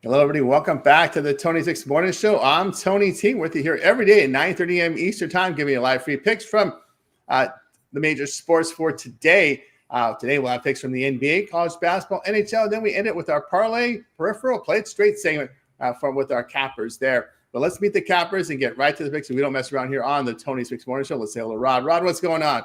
Hello, everybody. Welcome back to the Tony Six Morning Show. I'm Tony T. with you here every day at 9:30 a.m. Eastern Time, giving you live free picks from the major sports for today. Today we'll have picks from the NBA, college basketball, NHL. Then we end it with our parlay peripheral play it straight segment with our cappers there. But let's meet the cappers and get right to the picks. So we don't mess around here on the Tony Six Morning Show. Let's say hello, Rod. Rod, what's going on?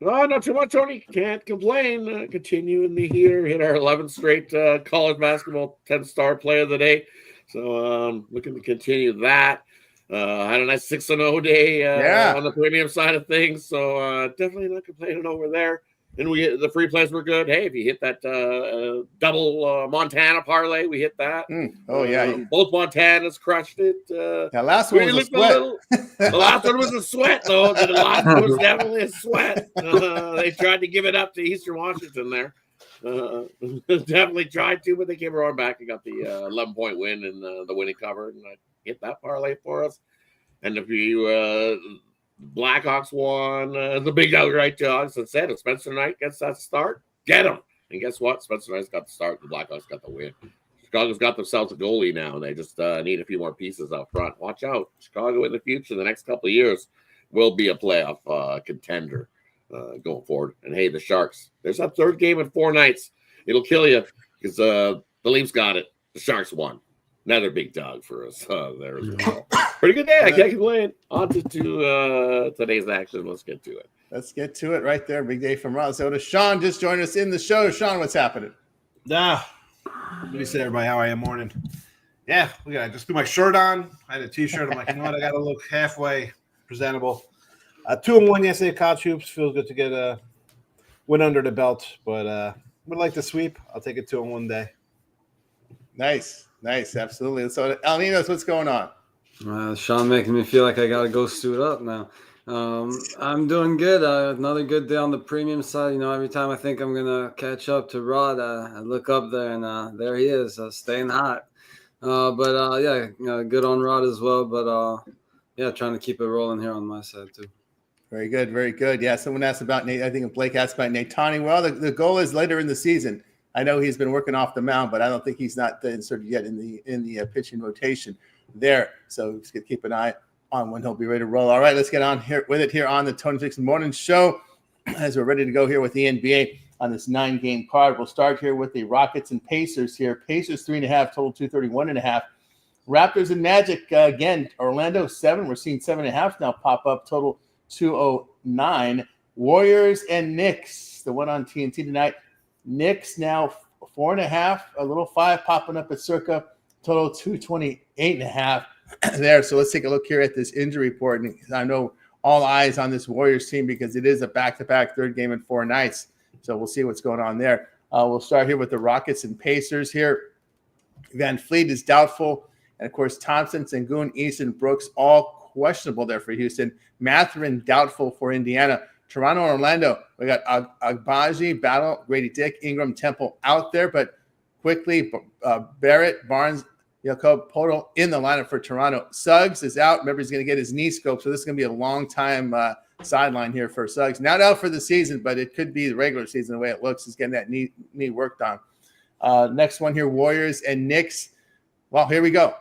Oh, not too much, Tony. Can't complain. Continuing the heater, hit our 11th straight college basketball 10-star play of the day. So looking to continue that. Had a nice 6-0 day on the premium side of things. So definitely not complaining over there. And the free plays were good. Hey, if you hit that double Montana parlay, we hit that. Both Montanas crushed it. That last one was a sweat. The last one was a sweat, though. The last one was definitely a sweat. They tried to give it up to Eastern Washington there. Definitely tried to, but they came around back and got the 11-point win and the winning cover. And I hit that parlay for us. And if you Blackhawks won the big outright dogs and said if Spencer Knight gets that start, get him. And guess what? Spencer Knight's got the start. The Blackhawks got the win. Chicago's got themselves a goalie now, and they just need a few more pieces up front. Watch out. Chicago in the future, the next couple of years, will be a playoff contender going forward. And, hey, the Sharks. There's that third game in 4 nights. It'll kill you because the Leafs got it. The Sharks won. Another big dog for us there as well. Pretty good day. I can't complain. On to today's action. Let's get to it. Let's get to it right there. Big day from Rod. So Sean just joined us in the show. Sean, what's happening? Let me say, everybody, how I am morning. Yeah, we got just put my shirt on. I had a T-shirt. I'm like, you know what? I got to look halfway presentable. 2-1 yesterday, college hoops. Feels good to get a win under the belt, but would like to sweep. I'll take it 2-1 day. Nice, absolutely. So, Alninos, what's going on? Sean making me feel like I gotta go suit up now. I'm doing good. Another good day on the premium side. You know, every time I think I'm gonna catch up to Rod, I look up there and there he is, staying hot. Good on Rod as well. But trying to keep it rolling here on my side too. Very good, very good. Yeah, someone asked about Nate. I think Blake asked about Nate Tawney. Well, the goal is later in the season. I know he's been working off the mound, but I don't think he's not inserted yet in the pitching rotation there. So just keep an eye on when he'll be ready to roll. All right, let's get on here with it here on the Tony Six Morning Show as we're ready to go here with the NBA on this 9-game card. We'll start here with the Rockets and Pacers here. Pacers 3.5, total 231.5. Raptors and Magic again. Orlando 7. We're seeing 7.5 now pop up. Total 209. Warriors and Knicks. The one on TNT tonight. Knicks now 4.5, a little 5 popping up at circa total 228.5 there. So let's take a look here at this injury report. And I know all eyes on this Warriors team because it is a back-to-back third game in 4 nights. So we'll see what's going on there. We'll start here with the Rockets and Pacers here. Van Fleet is doubtful. And, of course, Thompson, Sengun, Easton, Brooks, all questionable there for Houston. Mathurin doubtful for Indiana. Toronto, Orlando, we got Agbaji, Battle, Grady Dick, Ingram, Temple out there, but quickly Barrett, Barnes, Jakob Poeltl in the lineup for Toronto. Suggs is out. Remember, he's going to get his knee scoped, so this is going to be a long time sideline here for Suggs. Not out for the season, but it could be the regular season the way it looks. He's getting that knee worked on. Next one here, Warriors and Knicks. Well, here we go.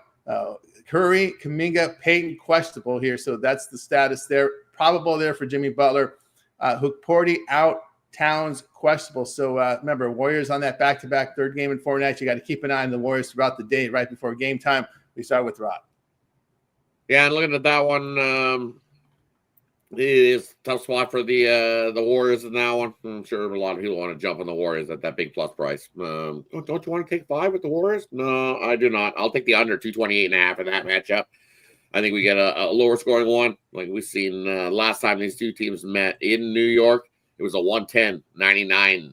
Curry, Kuminga, Payton, questionable here, so that's the status there. Probable there for Jimmy Butler. Hookporty out, Towns questionable. So remember, Warriors on that back-to-back third game in 4 nights. You got to keep an eye on the Warriors throughout the day, right before game time. We start with Rod. Yeah, and looking at that one, it is a tough spot for the Warriors in that one. I'm sure a lot of people want to jump on the Warriors at that big plus price. Don't you want to take 5 with the Warriors? No, I do not. I'll take the under 228.5 in that matchup. I think we get a lower scoring one. Like we've seen last time these two teams met in New York, it was a 110-99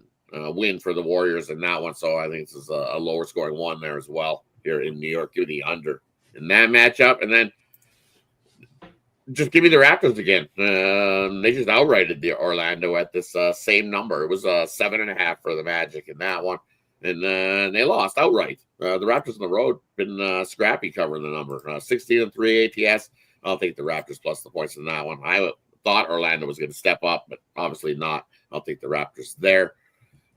win for the Warriors in that one. So I think this is a lower scoring one there as well here in New York. Give me the under in that matchup. And then just give me the Raptors again. They just outrighted the Orlando at this same number. It was 7.5 for the Magic in that one. And they lost outright. The Raptors on the road been scrappy covering the number. 16-3 ATS. I'll take the Raptors plus the points in that one. I thought Orlando was going to step up, but obviously not. I'll take the Raptors there.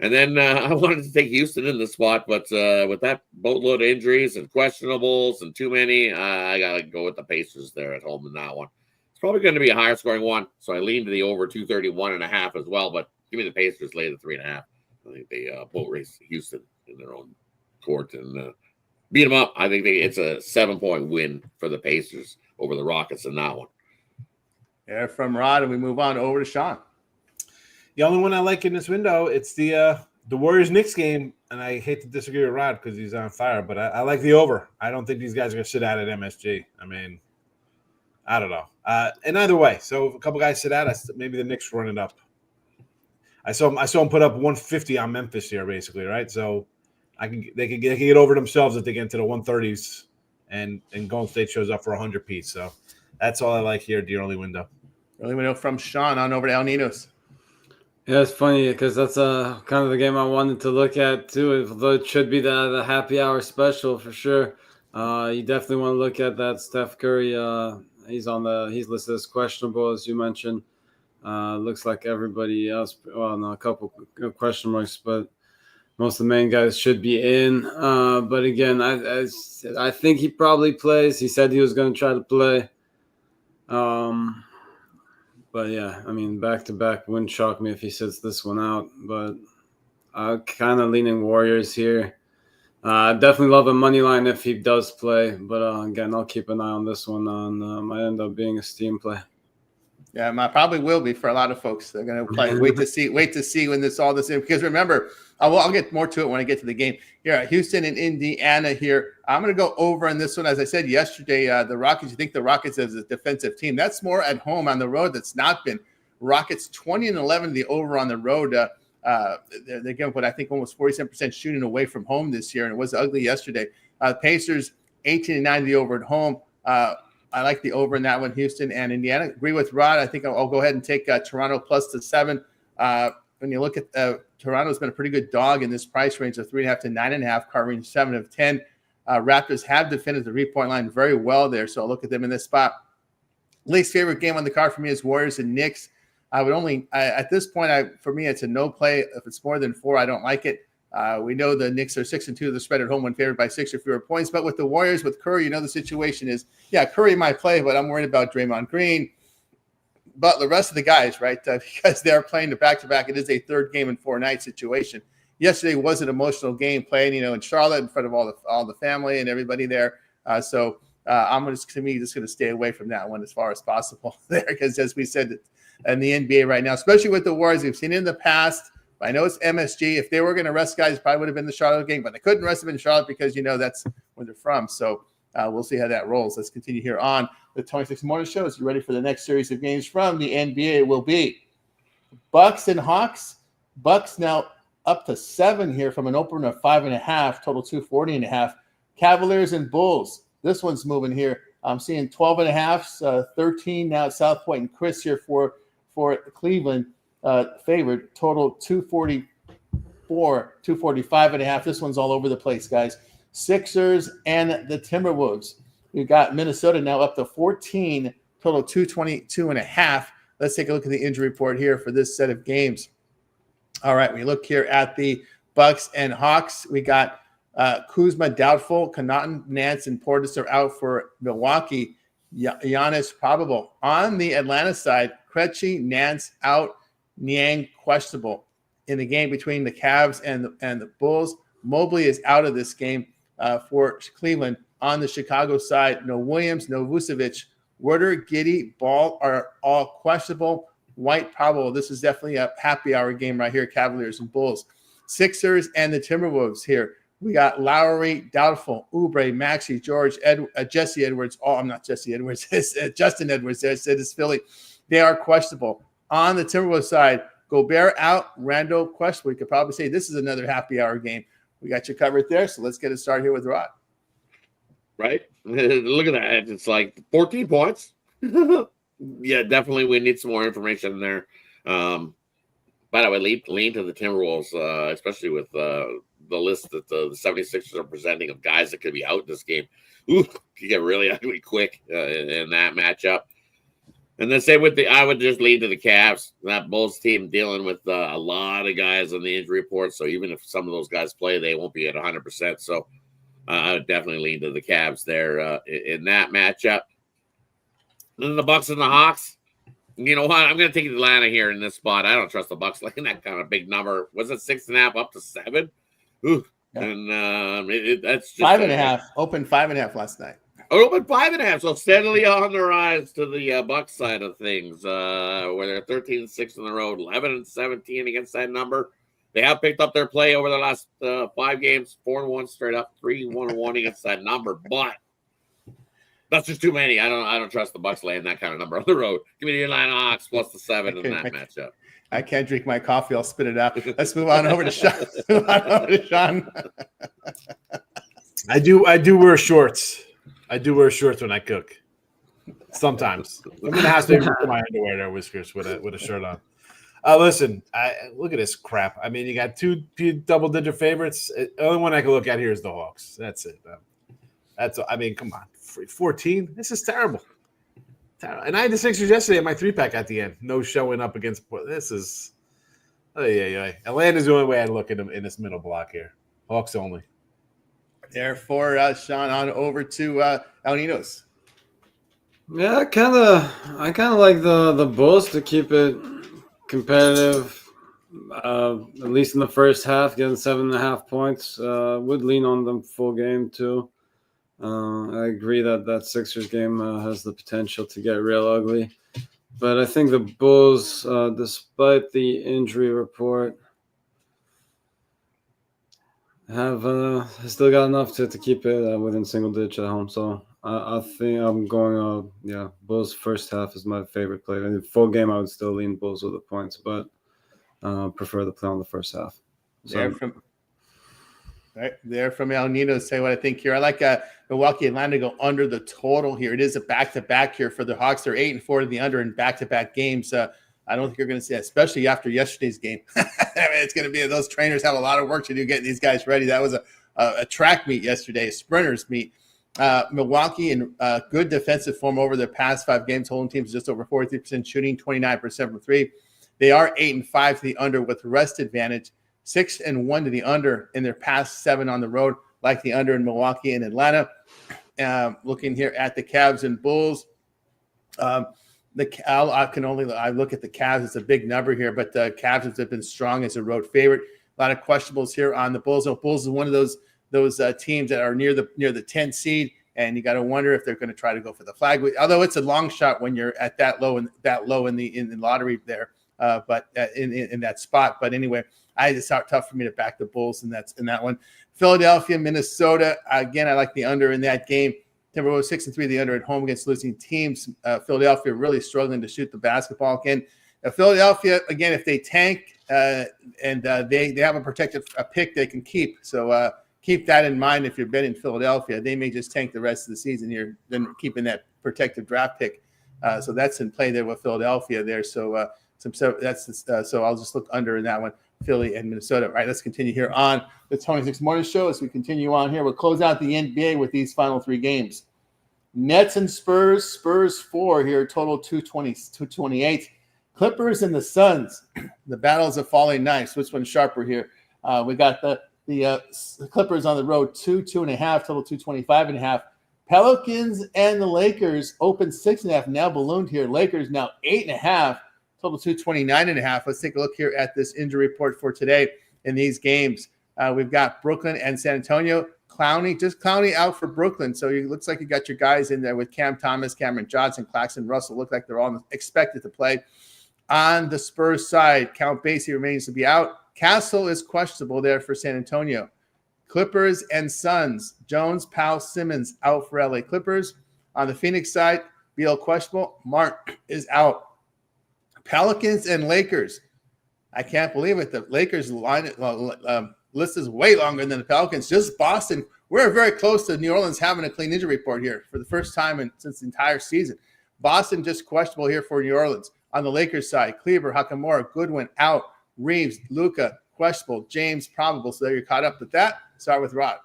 And then I wanted to take Houston in the spot, but with that boatload of injuries and questionables and too many, I got to go with the Pacers there at home in that one. It's probably going to be a higher scoring one, so I lean to the over 231.5 as well, but give me the Pacers lay the 3.5. I think they boat race Houston in their own court and beat them up. I think it's a 7-point win for the Pacers over the Rockets in that one. Yeah, from Rod, and we move on over to Sean. The only one I like in this window, it's the Warriors-Knicks game, and I hate to disagree with Rod because he's on fire, but I like the over. I don't think these guys are going to sit out at MSG. I mean, I don't know. And either way, so if a couple guys sit out, maybe the Knicks run it up. I saw them put up 150 on Memphis here, basically, right? So they can get over themselves if they get into the 130s, and Golden State shows up for 100 piece. So that's all I like here, the early window. Early window from Sean on over to El Ninos. Yeah, it's funny because that's kind of the game I wanted to look at too. Although it should be the happy hour special for sure. You definitely want to look at that Steph Curry. He's listed as questionable, as you mentioned. Looks like everybody else. Well, no, a couple of question marks, but most of the main guys should be in. But again, I think he probably plays. He said he was going to try to play. But yeah, I mean, back-to-back wouldn't shock me if he sits this one out. But kind of leaning Warriors here. I definitely love a money line if he does play. But again, I'll keep an eye on this one. Might end up being a steam play. Yeah, I probably will be for a lot of folks. They're going to play. Wait to see when all this in. Because remember, I'll get more to it when I get to the game. Here, Houston and Indiana here. I'm going to go over on this one. As I said yesterday, the Rockets, you think the Rockets as a defensive team. That's more at home. On the road, that's not been. Rockets 20-11, the over on the road. They're going to put, I think, almost 47% shooting away from home this year, and it was ugly yesterday. Pacers 18-9, the over at home. I like the over in that one, Houston and Indiana. Agree with Rod. I think I'll go ahead and take Toronto plus the 7. When you look at Toronto's been a pretty good dog in this price range of 3.5 to 9.5, covering 7 of 10. Raptors have defended the 3-point line very well there, so I'll look at them in this spot. Least favorite game on the card for me is Warriors and Knicks. I would only at this point, for me, it's a no play. If it's more than 4, I don't like it. We know the Knicks are 6-2. The spread at home when favored by 6 or fewer points. But with the Warriors, with Curry, the situation is, Curry might play, but I'm worried about Draymond Green. But the rest of the guys, right, because they're playing the back-to-back. It is a third game in 4 nights situation. Yesterday was an emotional game playing, in Charlotte in front of all the family and everybody there. So I'm just going to stay away from that one as far as possible there, because as we said in the NBA right now, especially with the Warriors, we've seen it in the past. I know it's MSG. If they were going to rest guys, it probably would have been the Charlotte game, but they couldn't rest them in Charlotte because, that's where they're from. So we'll see how that rolls. Let's continue here on the 26 Morning Show. As you're ready for the next series of games from the NBA, will be Bucks and Hawks. Bucks now up to 7 here from an opener of 5.5, total 240.5. Cavaliers and Bulls. This one's moving here. I'm seeing 12.5, 13 now at South Point. And Chris here for Cleveland. Favored, total 244, 245.5. This one's all over the place, guys. Sixers and the Timberwolves. We've got Minnesota now up to 14, total 222.5. Let's take a look at the injury report here for this set of games. All right, we look here at the Bucks and Hawks. We got Kuzma doubtful, Connaughton, Nance, and Portis are out for Milwaukee. Giannis probable. On the Atlanta side, Krejci, Nance out. Niang questionable. In the game between the Cavs and the Bulls, Mobley is out of this game for Cleveland. On the Chicago side, no Williams, no Vucevic. Werder, Giddey, Ball are all questionable. White probable. This is definitely a happy hour game right here, Cavaliers and Bulls. Sixers and the Timberwolves here. We got Lowry, doubtful. Oubre, Maxey, George, Jesse Edwards. Oh, I'm not Jesse Edwards. It's Justin Edwards there. Said it's Philly. They are questionable. On the Timberwolves side, Gobert out, Randall questionable. We could probably say this is another happy hour game. We got you covered there, so let's get it started here with Rod. Right? Look at that. It's like 14 points. Yeah, definitely we need some more information there. But I would lean to the Timberwolves, especially with the list that the 76ers are presenting of guys that could be out in this game. Ooh, you get really ugly quick in that matchup. And then say I would just lean to the Cavs. That Bulls team dealing with a lot of guys on the injury report. So even if some of those guys play, they won't be at 100%. So I would definitely lean to the Cavs there in that matchup. And then the Bucks and the Hawks. You know what? I'm going to take Atlanta here in this spot. I don't trust the Bucks laying that kind of big number. Was it 6.5 up to 7? Ooh. Yeah. And that's just 5.5. Opened 5.5 last night. Open 5.5, so steadily on the rise to the Bucks side of things, where they're 13-6 on the road, 11-17 against that number. They have picked up their play over the last 5 games, 4-1 straight up, 3-1 against that number. But that's just too many. I don't trust the Bucks laying that kind of number on the road. Give me the Atlanta Hawks plus the 7 in that matchup. I can't drink my coffee. I'll spit it out. Let's move on over to Sean. I do wear shorts. I do wear shorts when I cook. Sometimes I'm gonna have to put my underwear there, whiskers with a shirt on. Listen, look at this crap. I mean, you got two double-digit favorites. The only one I can look at here is the Hawks. That's it. I mean, come on, 14. This is terrible. And I had the Sixers yesterday in my 3-pack at the end. No showing up against. This is. Atlanta's the only way I look at them in this middle block here. Hawks only. Therefore, Sean, on over to Alninos. Yeah, I kind of like the Bulls to keep it competitive, at least in the first half, getting 7.5 points. Would lean on them full game too. I agree that Sixers game has the potential to get real ugly, but I think the Bulls, despite the injury report, have still got enough to keep it within single digit at home. So I think I'm going Bulls first half is my favorite play. In the full game I would still lean Bulls with the points, but prefer the play on the first half. So, there from El Nino to say what I think here. I like Milwaukee Atlanta to go under the total here. It is a back-to-back here for the Hawks. They're 8-4 to the under in back-to-back games. I don't think you're going to see that, especially after yesterday's game. I mean, it's going to be those trainers have a lot of work to do getting these guys ready. That was a track meet yesterday, a sprinters meet. Milwaukee in good defensive form over their past 5 games, holding teams just over 43% shooting, 29% from 3. They are 8-5 to the under with rest advantage, 6-1 to the under in their past 7 on the road, like the under in Milwaukee and Atlanta. Looking here at the Cavs and Bulls. I look at the Cavs. It's a big number here, but the Cavs have been strong as a road favorite. A lot of questionables here on the Bulls. The Bulls is one of those teams that are near the 10 seed, and you got to wonder if they're going to try to go for the flag. Although it's a long shot when you're at that low in the lottery there, but in that spot. But anyway, it's tough for me to back the Bulls, and that's in that one. Philadelphia, Minnesota. Again, I like the under in that game. Timberwolves 6-3, the under at home against losing teams. Philadelphia really struggling to shoot the basketball again. Philadelphia, again, if they tank and they have a pick they can keep. So keep that in mind if you're betting Philadelphia. They may just tank the rest of the season here, then keeping that protective draft pick. So that's in play there with Philadelphia there. So I'll just look under in that one, Philly and Minnesota. All right, let's continue here on the 26 Morning Show as we continue on here. We'll close out the NBA with these final 3 games. Nets and Spurs. Spurs 4 here, total 228. Clippers and the Suns. The battles of falling knives. Which one's sharper here? We got the Clippers on the road, 2.5, total 225.5. Pelicans and the Lakers open 6.5, now ballooned here. Lakers now 8.5, total 229.5. Let's take a look here at this injury report for today in these games. We've got Brooklyn and San Antonio. Clowney out for Brooklyn. So it looks like you got your guys in there with Cam Thomas, Cameron Johnson, Claxton Russell. Look like they're all expected to play. On the Spurs side, Count Basie remains to be out. Castle is questionable there for San Antonio. Clippers and Suns. Jones, Powell, Simmons out for LA Clippers. On the Phoenix side, Beal questionable. Mark is out. Pelicans and Lakers. I can't believe it. The Lakers list is way longer than the Pelicans. Just Boston. We're very close to New Orleans having a clean injury report here for the first time since the entire season. Boston just questionable here for New Orleans. On the Lakers side, Kleber, Hachimura, Goodwin out. Reeves, Luka, questionable. James, probable. So there you're caught up with that. Start with Rod.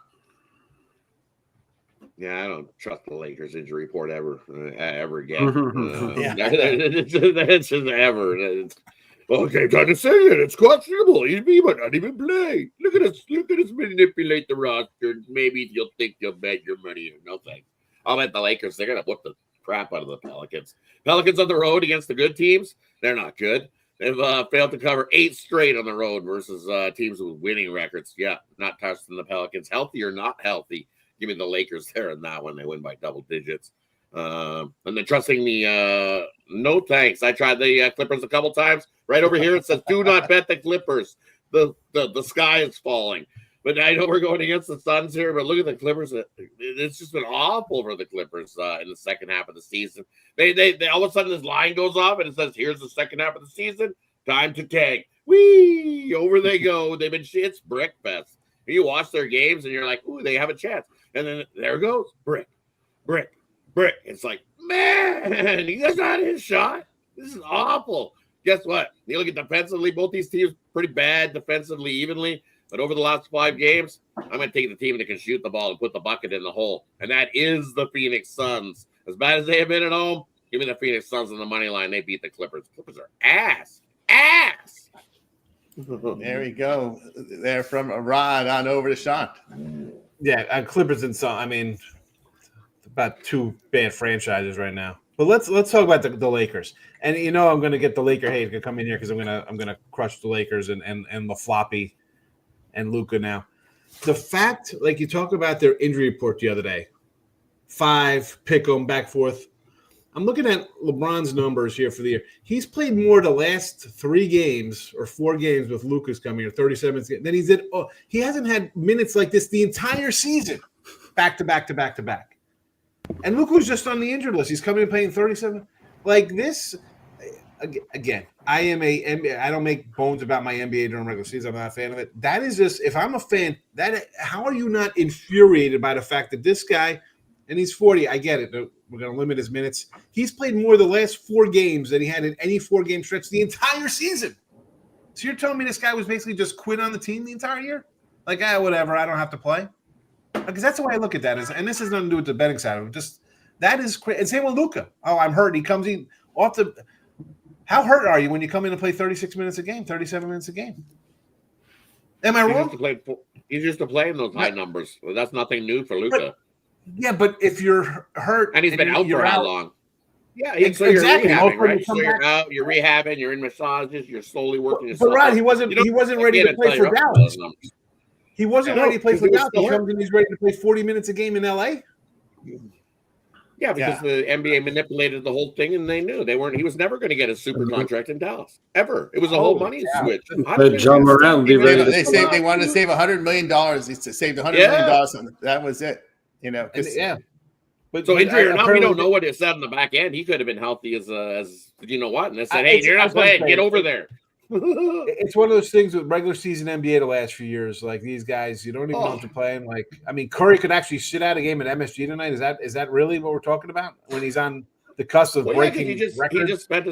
Yeah, I don't trust the Lakers injury report ever again. Yeah. That's just ever. Okay, trying to say it. It's questionable. He might not even play. Look at us manipulate the roster. Maybe you'll think you'll bet your money. No thanks. I'll bet the Lakers. They're gonna whoop the crap out of the Pelicans. Pelicans on the road against the good teams. They're not good. They've failed to cover 8 straight on the road versus teams with winning records. Yeah, not trusting the Pelicans. Healthy or not healthy. Give me the Lakers there in that one. They win by double digits. And then trusting the no thanks. I tried the Clippers a couple times. Right over here it says do not bet the Clippers. The sky is falling. But I know we're going against the Suns here, but look at the Clippers. It's just been awful for the Clippers in the second half of the season. They all of a sudden this line goes off and it says here's the second half of the season. Time to tank. Whee! Over they go. They've been it's brick fest. You watch their games and you're like, ooh, they have a chance. And then there goes brick. It's like, man, he just had his shot. This is awful. Guess what? You look at defensively, both these teams pretty bad defensively, evenly. But over the last 5 games, I'm going to take the team that can shoot the ball and put the bucket in the hole. And that is the Phoenix Suns. As bad as they have been at home, give me the Phoenix Suns on the money line. They beat the Clippers. Clippers are ass. There we go. There from Rod on over to Sean. Yeah, Clippers and Suns. I mean, about 2 bad franchises right now. But let's talk about the Lakers. And I'm going to get the Laker hate to come in here because I'm gonna crush the Lakers and the floppy and Luka now. The fact, like you talk about their injury report the other day, 5 pick them back forth. I'm looking at LeBron's numbers here for the year. He's played more the last 3 games or 4 games with Luka's coming here, 37 minutes. Then he did. Oh, he hasn't had minutes like this the entire season, back to back. And Luka was just on the injured list. He's coming and playing 37. Like this, again, I don't make bones about my NBA during regular season. I'm not a fan of it. That is just, if I'm a fan, how are you not infuriated by the fact that this guy, and he's 40, I get it. We're going to limit his minutes. He's played more the last 4 games than he had in any 4-game stretch the entire season. So you're telling me this guy was basically just quit on the team the entire year? Like, whatever, I don't have to play? Because that's the way I look at that. And this has nothing to do with the betting side of it. Just that is crazy. And same with Luka. Oh, I'm hurt. He comes in off the – how hurt are you when you come in and play 36 minutes a game, 37 minutes a game? Am I wrong? He's used to play in those high numbers. Well, that's nothing new for Luka. Yeah, but if you're hurt and he's been out for how long? Yeah, so exactly. You're rehabbing, right? So you're out, you're rehabbing, you're in massages, you're slowly working yourself. But Rod, he wasn't ready to play for Dallas. He wasn't ready to play for Dallas. He comes in, he's ready to play 40 minutes a game in LA. Yeah, because the NBA manipulated the whole thing, and they knew he was never going to get a super contract in Dallas ever. It was a whole money switch. Jump around, be ready. They wanted to save $100 million. They saved $100 million. That was it. But so injury or not, we don't know what it said on the back end. He could have been healthy as you know what, and they said, "Hey, you're not playing. Get over there." It's one of those things with regular season NBA the last few years. Like these guys, you don't even know if they're playing. Like, I mean, Curry could actually sit out a game at MSG tonight. Is that really what we're talking about when he's on the cusp of breaking records? He just spent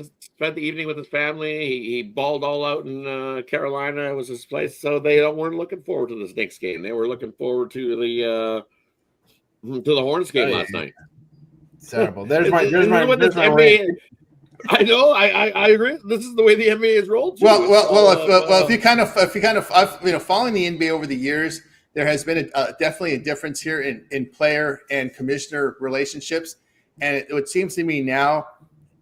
the evening with his family. He balled all out in Carolina. It was his place, so they weren't looking forward to this Knicks game. They were looking forward to the Hornets game last night. Terrible. There's my NBA. I know. I agree. This is the way the NBA is rolled. If you kind of following the NBA over the years, there has been definitely a difference here in player and commissioner relationships. And what seems to me now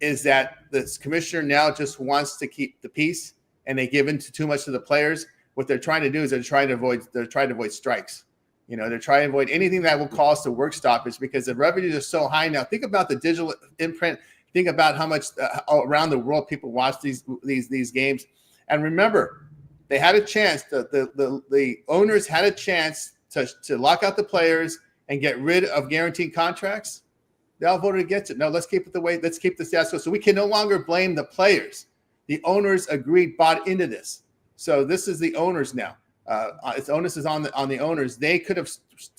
is that the commissioner now just wants to keep the peace, and they give in to too much to the players. What they're trying to do is they're trying to avoid strikes. They're trying to avoid anything that will cause the work stoppage because the revenues are so high now. Think about the digital imprint. Think about how much around the world people watch these games. And remember, they had a chance. The owners had a chance to lock out the players and get rid of guaranteed contracts. They all voted against it. No, let's keep it the way. Let's keep the status quo. So we can no longer blame the players. The owners bought into this. So this is the owners now. Its onus is on the owners. They could have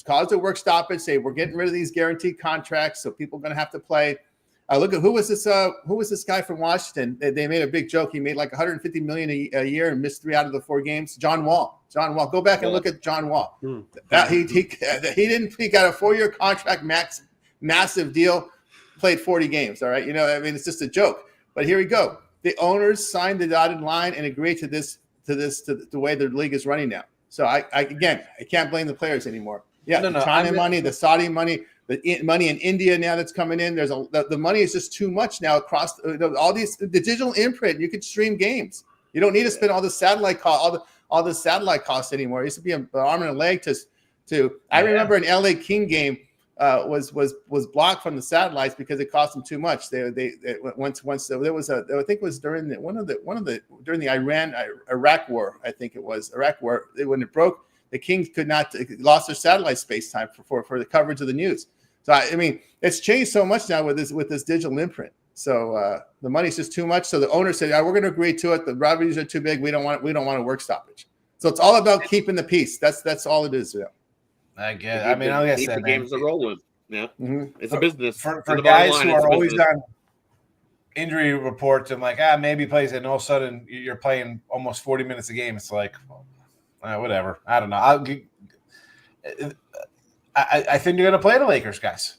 caused a work stoppage, say we're getting rid of these guaranteed contracts, so people are going to have to play. Look at who was this guy from Washington? They made a big joke. He made like $150 million a year and missed 3 out of the 4 games. John Wall. Go back and look at John Wall. That he got a 4-year contract, massive deal, played 40 games. All right, I mean, it's just a joke. But here we go. The owners signed the dotted line and agreed to the way the league is running now. So I can't blame the players anymore. Yeah, the China money, the Saudi money, the money in India now that's coming in. The money is just too much now across all the digital imprint. You could stream games. You don't need to spend all the satellite costs anymore. It used to be an arm and a leg to. I remember an LA King game was blocked from the satellites because it cost them too much. They once there was I think it was during during the Iraq war. I think it was Iraq war when it broke. The Kings lost their satellite space time for the coverage of the news. So I mean, it's changed so much now with this digital imprint. So the money's just too much. So the owner said, "We're going to agree to it. The revenues are too big. We don't want a work stoppage." So it's all about keeping the peace. That's all it is. Yeah. I get it. I mean, like I said, the games are rolling. Yeah, it's a business. For guys who are always on injury reports and like, maybe he plays it, and all of a sudden you're playing almost 40 minutes a game. It's like, whatever. I don't know. I think you're going to play the Lakers, guys.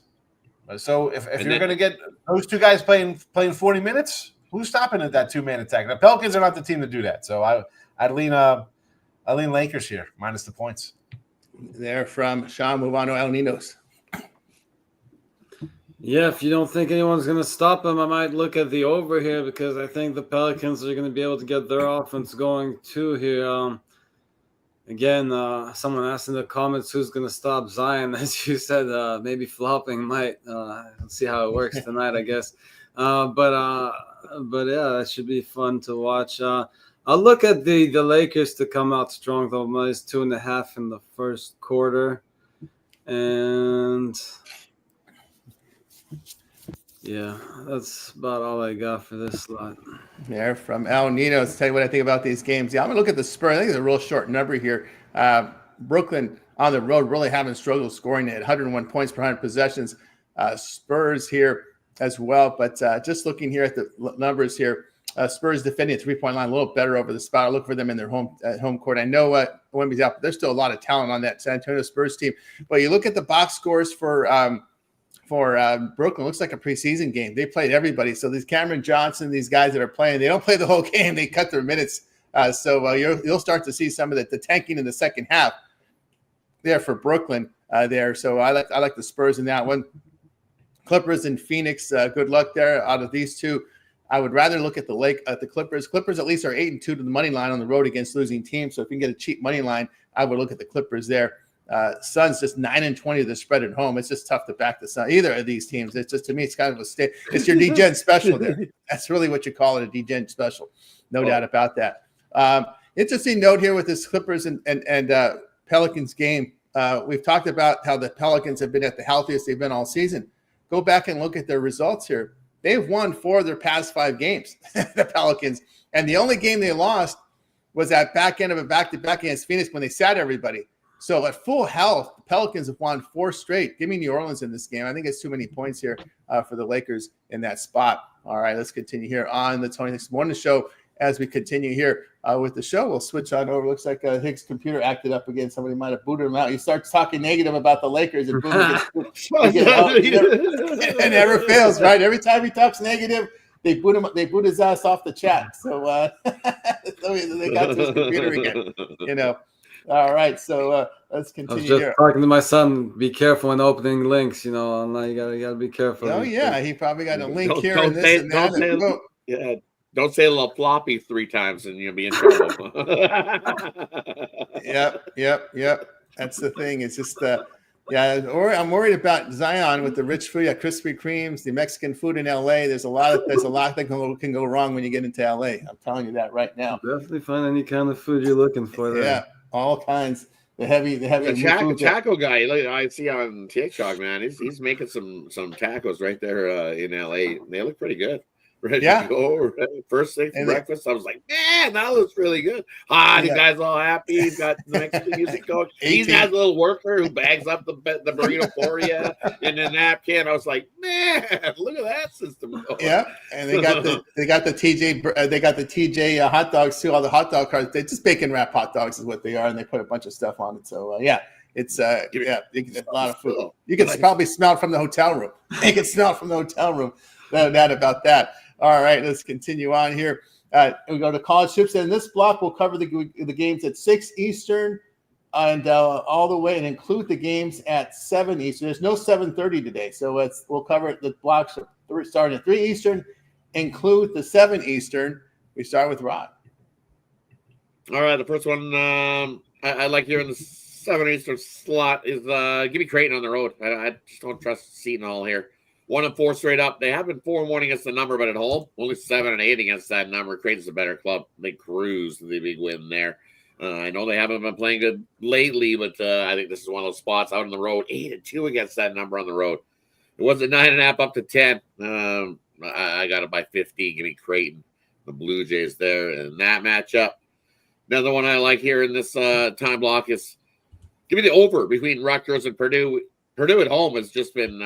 So if you're going to get those 2 guys playing 40 minutes, who's stopping at that 2-man attack? The Pelicans are not the team to do that. So I'd lean Lakers here, minus the points. They're from Sean. Move on to El Ninos. Yeah, if you don't think anyone's going to stop them, I might look at the over here because I think the Pelicans are going to be able to get their offense going too here. Again, someone asked in the comments who's going to stop Zion. As you said, maybe flopping might. See how it works tonight, I guess. But yeah, that should be fun to watch. I'll look at the Lakers to come out strong, though, minus 2.5 in the first quarter. And yeah, that's about all I got for this slot. Yeah, from El Nino. Let's tell you what I think about these games. Yeah, I'm going to look at the Spurs. I think it's a real short number here. Brooklyn on the road really having struggled scoring at 101 points per 100 possessions. Spurs here as well. But just looking here at the numbers here, Spurs defending a 3-point line a little better over the spot. I look for them in their home court. I know Wemby's out, but there's still a lot of talent on that San Antonio Spurs team. But you look at the box scores for Brooklyn, looks like a preseason game. They played everybody. So these Cameron Johnson, these guys that are playing, they don't play the whole game. They cut their minutes. So you'll start to see some of the tanking in the second half there for Brooklyn there. So I like the Spurs in that one. Clippers and Phoenix, good luck there. Out of these two, I would rather look at the Clippers. Clippers at least are 8-2 to the money line on the road against losing teams. So if you can get a cheap money line, I would look at the Clippers there. Suns just 9-20 to the spread at home. It's just tough to back the Suns. Either of these teams. It's just, to me, it's kind of it's your DGen special there. That's really what you call it, a DGen special. No doubt about that. Interesting note here with this Clippers and Pelicans game. We've talked about how the Pelicans have been at the healthiest they've been all season. Go back and look at their results here. They've won 4 of their past 5 games, the Pelicans. And the only game they lost was at back end of a back-to-back against Phoenix when they sat everybody. So at full health, the Pelicans have won 4 straight. Give me New Orleans in this game. I think it's too many points here for the Lakers in that spot. All right, let's continue here on the 26th morning show. As we continue here with the show, we'll switch on over. Looks like Hicks' computer acted up again. Somebody might have booted him out. He starts talking negative about the Lakers, and boom, it never fails, right? Every time he talks negative, they boot him. They boot his ass off the chat. So, so they got to his computer again. All right, so let's continue. I was just talking to my son. Be careful when opening links. Online, you gotta be careful. Oh yeah, he probably got a link here and this and that. Yeah. Don't say a little floppy 3 times and you'll be in trouble. Yep. That's the thing. It's just, or I'm worried about Zion with the rich food, Krispy Kremes, the Mexican food in LA. There's a lot that can go wrong when you get into LA. I'm telling you that right now. Definitely find any kind of food you're looking for there. Yeah, all kinds. The heavy taco guy. I see on TikTok, man. He's making some tacos right there in LA. They look pretty good. ready Yeah. to go. First thing for And breakfast. I was like, man, that looks really good. The Yeah. guy's all happy. He's got the Mexican music coach. He 18. has a little worker who bags up the burrito for you in a napkin. I was like, man, look at that system going. Yeah, and they got the TJ hot dogs too. All the hot dog cards, they just bacon wrap hot dogs is what they are, and they put a bunch of stuff on it. So it's a lot of food. You can probably smell it from the hotel room. You can smell it from the hotel room. No doubt about that. All right, let's continue on here. We go to college hoops, and this block will cover the games at 6 Eastern and all the way and include the games at 7 Eastern. There's no 7:30 today, so we'll cover the blocks starting at 3 Eastern, include the 7 Eastern. We start with Rod. All right, the first one I like here in the 7 Eastern slot is give me Creighton on the road. I just don't trust Seton Hall here. 1-4 straight up. They have been 4-1 against the number, but at home, only 7-8 against that number. Creighton's a better club. They cruise the big win there. I know they haven't been playing good lately, but I think this is one of those spots out on the road. 8-2 against that number on the road. It was at 9.5 up to 10. I got it by 50. Give me Creighton, the Blue Jays there in that matchup. Another one I like here in this time block is give me the over between Rutgers and Purdue. Purdue at home has just been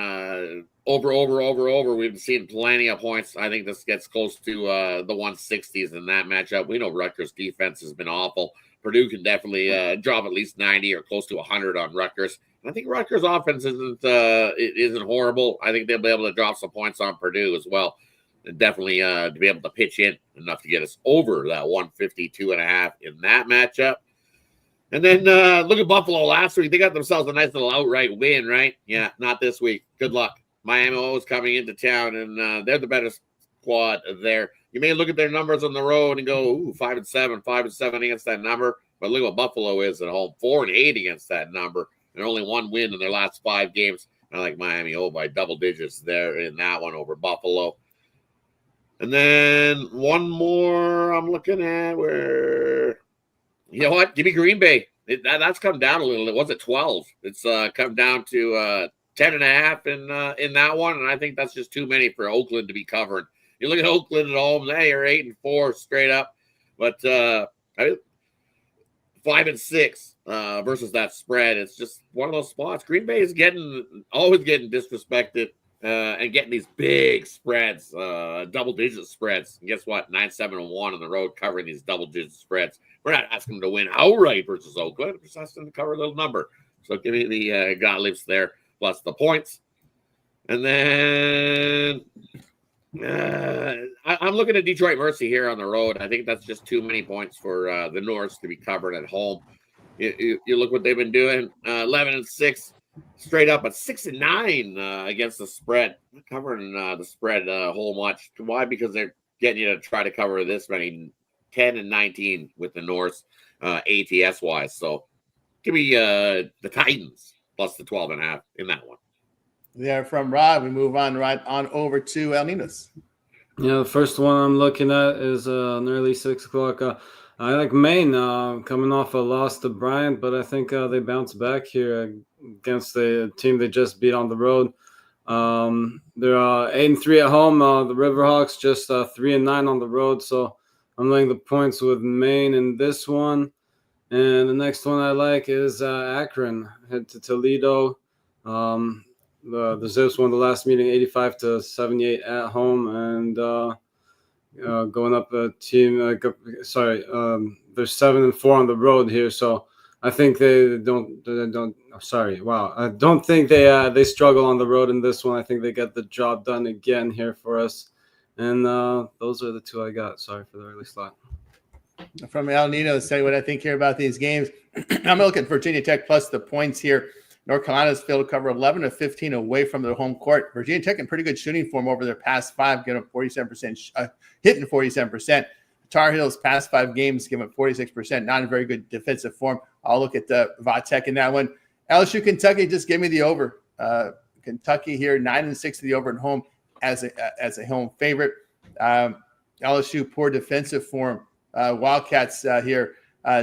over. We've seen plenty of points. I think this gets close to the 160s in that matchup. We know Rutgers' defense has been awful. Purdue can definitely drop at least 90 or close to 100 on Rutgers. I think Rutgers' offense isn't horrible. I think they'll be able to drop some points on Purdue as well. And definitely to be able to pitch in enough to get us over that 152.5 in that matchup. And then look at Buffalo last week. They got themselves a nice little outright win, right? Yeah, not this week. Good luck. Miami is coming into town, and they're the better squad there. You may look at their numbers on the road and go, ooh, 5-7 against that number. But look what Buffalo is at home, 4-8 against that number. And only one win in their last 5 games. I like Miami by double digits there in that one over Buffalo. And then one more I'm looking at where, you know what? Give me Green Bay. That's come down a little. It was at 12. It's come down to 10.5 in that one. And I think that's just too many for Oakland to be covering. You look at Oakland at home, they are 8-4 straight up. But 5-6 versus that spread. It's just one of those spots. Green Bay is always getting disrespected and getting these big spreads, double-digit spreads. And guess what? 9-7-1 on the road covering these double-digit spreads. We're not asking them to win outright versus Oakland. We're just asking them to cover a little number. So give me the Gottliebs there plus the points. And then I'm looking at Detroit Mercy here on the road. I think that's just too many points for the Norse to be covered at home. You look what they've been doing, 11-6 straight up, but 6-9 against the spread. Not covering the spread a whole much. Why? Because they're getting you to try to cover this many, 10-19 with the Norse ATS wise. So give me the Titans plus the 12.5 in that one. Yeah, from Rod, we move on right on over to El Ninos. Yeah, the first one I'm looking at is an early 6 o'clock. I like Maine coming off a loss to Bryant, but I think they bounce back here against the team they just beat on the road. They're 8-3 at home. The Riverhawks just 3-9 on the road. So I'm laying the points with Maine in this one. And the next one I like is Akron. Head to Toledo. The Zips won the last meeting 85-78 at home, and going up a team they're 7-4 on the road here. So I think they don't. I don't think they struggle on the road in this one. I think they get the job done again here for us. And those are the two I got. Sorry for the early slot. From El Ninos, tell you what I think here about these games. I'm looking at Virginia Tech plus the points here. North Carolina's failed to cover 11-15 away from their home court. Virginia Tech in pretty good shooting form over their past 5, getting 47%, hitting 47%. Tar Heels past 5 games, giving 46%. Not in very good defensive form. I'll look at the Vatek in that one. LSU Kentucky just gave me the over. Kentucky here 9-6 to the over at home as a home favorite. LSU poor defensive form. Wildcats here.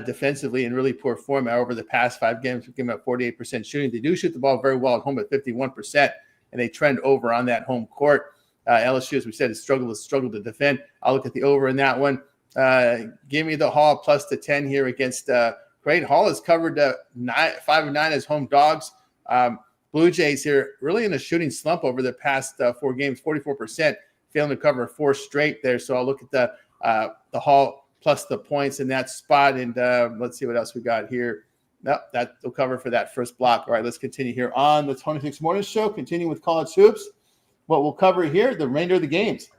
Defensively in really poor form over the past 5 games. We've given up 48% shooting. They do shoot the ball very well at home at 51%, and they trend over on that home court. LSU, as we said, has struggled to defend. I'll look at the over in that one. Give me the Hall plus the 10 here against Creighton. Hall has covered 5 of 9 as home dogs. Blue Jays here really in a shooting slump over the past 4 games, 44%, failing to cover 4 straight there. So I'll look at the Hall plus the points in that spot. And let's see what else we got here. Nope, that will cover for that first block. All right, let's continue here on the 26 Morning Show. Continue with college hoops. What we'll cover here, the remainder of the games.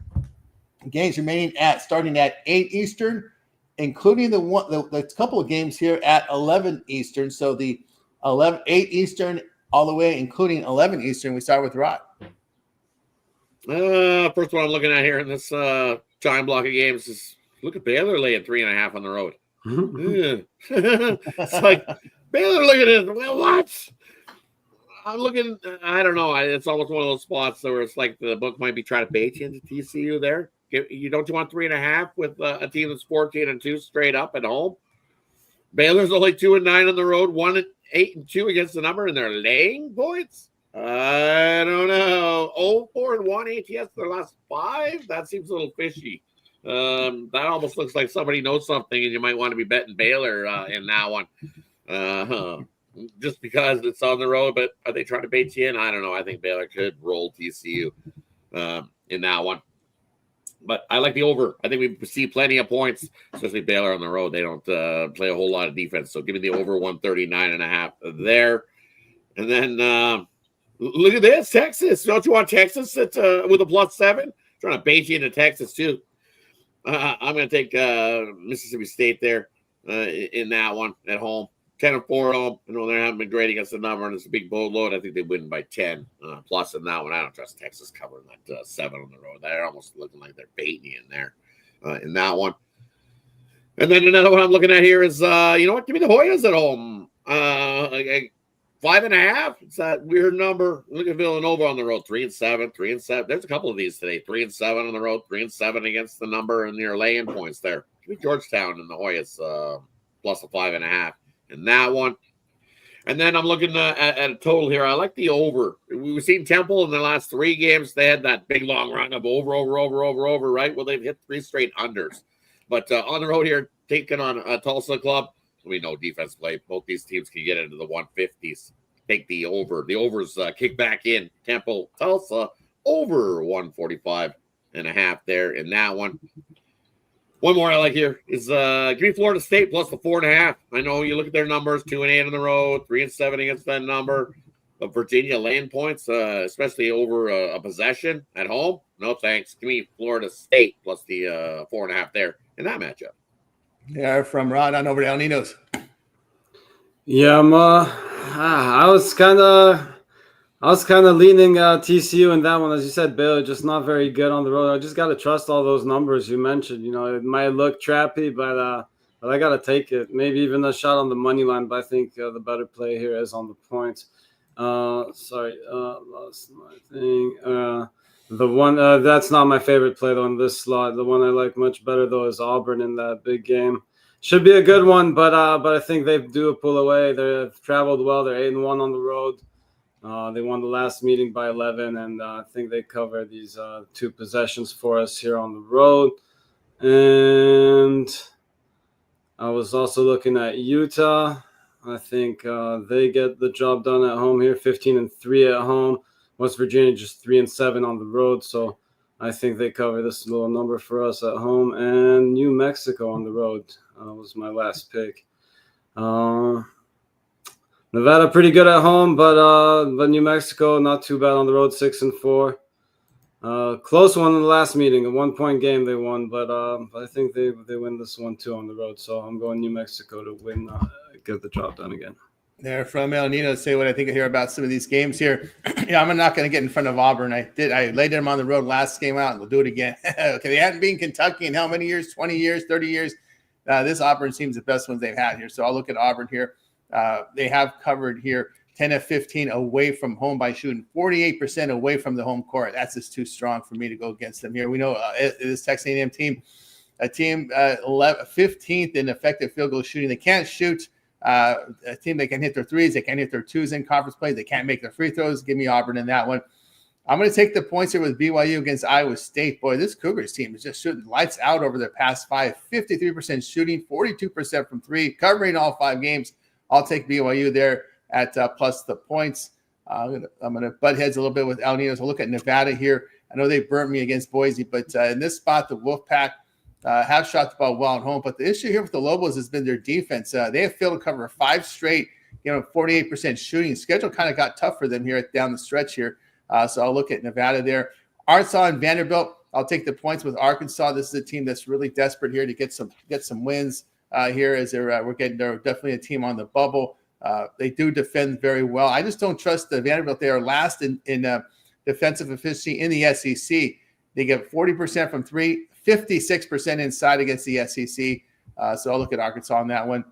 Games remaining starting at 8 Eastern, including the couple of games here at 11 Eastern. So the 8 Eastern all the way, including 11 Eastern. We start with Rod. First one I'm looking at here in this time block of games is look at Baylor laying 3.5 on the road. It's like Baylor, look at it. Well, what? I'm looking. I don't know. It's almost one of those spots where it's like the book might be trying to bait you into TCU. There, you want 3.5 with a team that's 14-2 straight up at home. Baylor's only 2-9 on the road, 1-8-2 against the number, and they're laying points. I don't know. 0-4-1 ATS their last 5. That seems a little fishy. That almost looks like somebody knows something, and you might want to be betting Baylor in that one. Just because it's on the road, but are they trying to bait you in? I don't know. I think Baylor could roll TCU in that one. But I like the over. I think we see plenty of points, especially Baylor on the road. They don't play a whole lot of defense. So give me the over 139.5 there. And then look at this, Texas. Don't you want Texas with a +7? Trying to bait you into Texas too. I'm going to take Mississippi State there in that one at home. 10-4 home. I know they haven't been great against the number, and it's a big boatload. I think they win by 10 plus in that one. I don't trust Texas covering that 7 on the road. They're almost looking like they're baiting you in there in that one. And then another one I'm looking at here is, you know what? Give me the Hoyas at home. 5.5. It's that weird number. Look at Villanova on the road. 3-7, 3-7. There's a couple of these today. 3-7 on the road. 3-7 against the number, and you're laying points there. Give me Georgetown and the Hoyas plus a 5.5 in that one. And then I'm looking at a total here. I like the over. We've seen Temple in the last 3 games. They had that big long run of over, right? Well, they've hit 3 straight unders. But on the road here, taking on a Tulsa club, we know defense play. Both these teams can get into the 150s. Take the over. The overs kick back in. Temple, Tulsa, over 145.5 there in that one. One more I like here is give me Florida State plus the 4.5. I know you look at their numbers, 2-8 on the road, 3-7 against that number. But Virginia laying points, especially over a possession at home. No thanks. Give me Florida State plus the 4.5 there in that matchup. Yeah, from Rod on over to El Ninos. Yeah, I was kind of leaning TCU in that one. As you said, Baylor just not very good on the road. I just got to trust all those numbers you mentioned. You know, it might look trappy, but I got to take it. Maybe even a shot on the money line, but I think the better play here is on the points. Lost my thing. The one that's not my favorite play though in this slot. The one I like much better though is Auburn in that big game. Should be a good one, but I think they do pull away. They've traveled well. They're 8-1 on the road. They won the last meeting by 11, and I think they cover these 2 possessions for us here on the road. And I was also looking at Utah. I think they get the job done at home here, 15-3 at home. West Virginia just 3-7 on the road, so I think they cover this little number for us at home. And New Mexico on the road was my last pick. Nevada pretty good at home, but New Mexico not too bad on the road, 6-4. Close one in the last meeting, a 1-point game they won, but I think they win this one too on the road. So I'm going New Mexico to win, get the job done again. There from El Nino to say what I think here about some of these games here. Yeah, I'm not going to get in front of Auburn. I laid them on the road last game out, and we'll do it again. Okay, they hadn't been Kentucky in how many years? 20 years, 30 years. This Auburn seems the best ones they've had here. So I'll look at Auburn here. They have covered here 10 of 15 away from home by shooting 48% away from the home court. That's just too strong for me to go against them here. We know this Texas A&M team, 15th in effective field goal shooting. They can't shoot. A team that can hit their threes, they can't hit their twos in conference play. They can't make their free throws. Give me Auburn in that one. I'm going to take the points here with BYU against Iowa State. Boy, this Cougars team is just shooting lights out over their past 5. 53% shooting, 42% from 3, covering all 5 games. I'll take BYU there at plus the points. I'm going to butt heads a little bit with El Ninos. I'll look at Nevada here. I know they burnt me against Boise, but in this spot, the Wolfpack have shot the ball well at home. But the issue here with the Lobos has been their defense. They have failed to cover 5 straight, 48% shooting. Schedule kind of got tough for them here down the stretch here. So I'll look at Nevada there. Arkansas and Vanderbilt, I'll take the points with Arkansas. This is a team that's really desperate here to get some wins here as they're definitely a team on the bubble. They do defend very well. I just don't trust the Vanderbilt. They are last in defensive efficiency in the SEC. They get 40% from 3, 56% inside against the SEC. So I'll look at Arkansas on that one.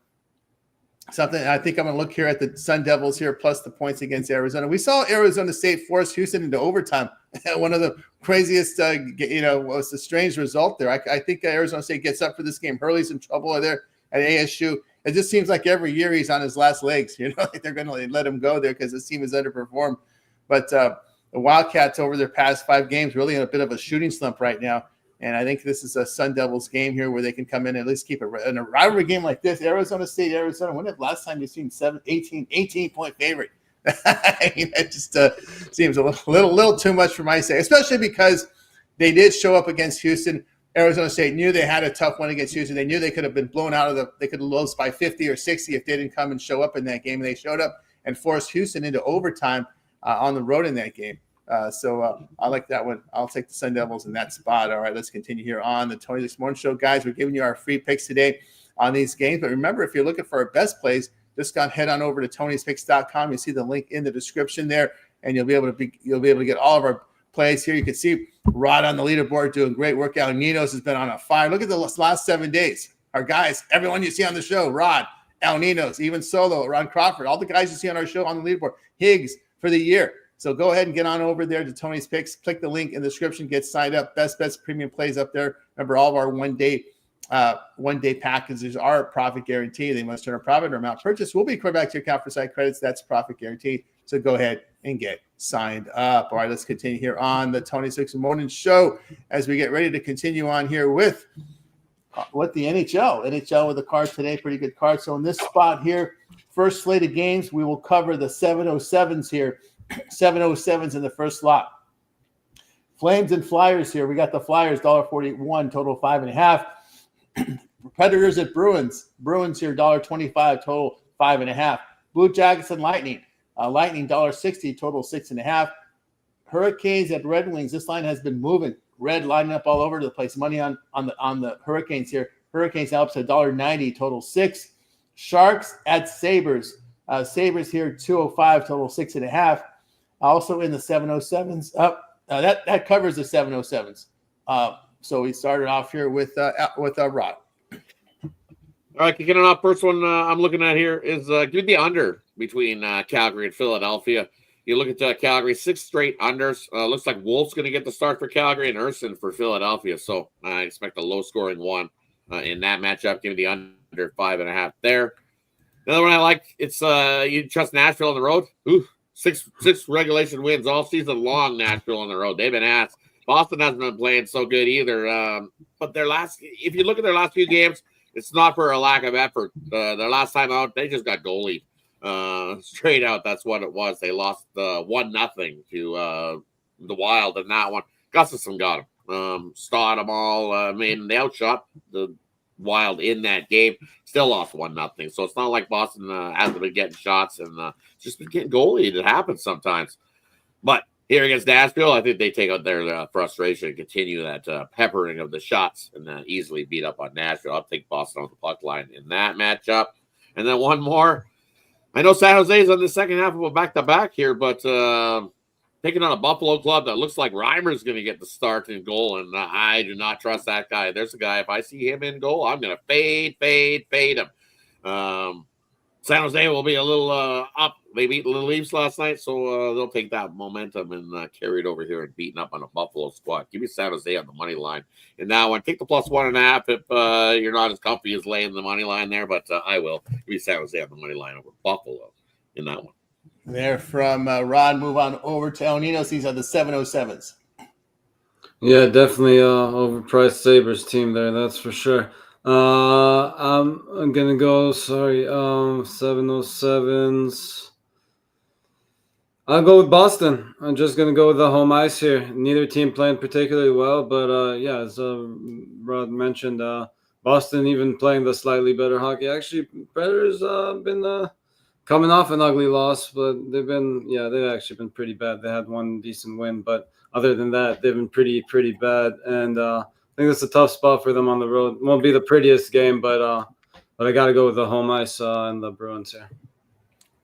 Something I think I'm going to look here at the Sun Devils here, plus the points against Arizona. We saw Arizona State force Houston into overtime. One of the craziest, was a strange result there. I think Arizona State gets up for this game. Hurley's in trouble there at ASU. It just seems like every year he's on his last legs. Like they're going to let him go there because his team has underperformed. But the Wildcats over their past 5 games really in a bit of a shooting slump right now. And I think this is a Sun Devils game here where they can come in and at least keep it in a rivalry game like this. Arizona State, Arizona. When did last time you've seen 18-point favorite? I mean, that just seems a little too much for my sake, especially because they did show up against Houston. Arizona State knew they had a tough one against Houston. They knew they could have been blown out they could have lost by 50 or 60 if they didn't come and show up in that game. And they showed up and forced Houston into overtime on the road in that game. So I like that one. I'll take the Sun Devils in that spot. All right, let's continue here on the Tony This Morning Show. Guys, we're giving you our free picks today on these games. But remember, if you're looking for our best plays, just head on over to Tony'sPicks.com. You see the link in the description there, and you'll be able to get all of our plays here. You can see Rod on the leaderboard doing great work. El Ninos has been on a fire. Look at the last 7 days. Our guys, everyone you see on the show, Rod, El Ninos, even Solo, Ron Crawford, all the guys you see on our show on the leaderboard, Higgs for the year. So go ahead and get on over there to Tony's Picks. Click the link in the description. Get signed up. Best premium plays up there. Remember, all of our one-day packages are profit guarantee. They must turn a profit or amount purchased will be credited back to your account for site credits. That's profit guarantee. So go ahead and get signed up. All right, let's continue here on the Tony Six Morning Show as we get ready to continue on here with the NHL. NHL with a card today. Pretty good card. So in this spot here, first slate of games, we will cover the 707s here. 707s in the first slot. Flames and Flyers here. We got the Flyers, $1.41, total 5.5. Predators at Bruins. Bruins here, $1.25, total 5.5. Blue Jackets and Lightning. Lightning, $1.60, total 6.5. Hurricanes at Red Wings. This line has been moving. Red lining up all over the place. Money on the Hurricanes here. Hurricanes now up to $1.90, total 6. Sharks at Sabres. Sabres here, 205, total 6.5. Also in the 707s. That covers the 707s. So we started off here with Rod. All right, kicking it off. First one I'm looking at here is give the under between Calgary and Philadelphia. You look at Calgary, 6 straight unders. Looks like Wolf's going to get the start for Calgary and Urson for Philadelphia. So I expect a low-scoring one in that matchup. Give me the under 5.5 there. Another one I like, it's you trust Nashville on the road. Ooh, six regulation wins all season long. Nashville on the road. They've been asked. Boston hasn't been playing so good either. But if you look at their last few games, it's not for a lack of effort. Their last time out, they just got goalied. Straight out, that's what it was. They lost 1-0 to the Wild in that one. Gustafsson got them. Start them all. They outshot the Wild in that game. Still lost 1-0. So it's not like Boston hasn't been getting shots and just been getting goalied. It happens sometimes. But here against Nashville, I think they take out their frustration and continue that peppering of the shots and easily beat up on Nashville. I'll take Boston on the puck line in that matchup. And then one more. I know San Jose is on the second half of a back-to-back here, but taking on a Buffalo club that looks like Reimer's going to get the start in goal, and I do not trust that guy. There's a guy, if I see him in goal, I'm going to fade him. San Jose will be a little up. They beat the Leafs last night, so they'll take that momentum and carry it over here and beating up on a Buffalo squad. Give me San Jose on the money line. And now I take the +1.5 if you're not as comfy as laying the money line there, but I will. Give me San Jose on the money line over Buffalo in that one. There from Rod, move on over to El Ninos. These are the 707s. Yeah, definitely overpriced Sabres team there, that's for sure. I'm gonna go, 707s. I'll go with Boston. I'm just gonna go with the home ice here. Neither team playing particularly well, but yeah, as Rod mentioned, Boston even playing the slightly better hockey. Actually, Predators been coming off an ugly loss, but they've actually been pretty bad. They had one decent win, but other than that, they've been pretty bad. And I think it's a tough spot for them on the road. Won't be the prettiest game, but I got to go with the home ice and the Bruins here.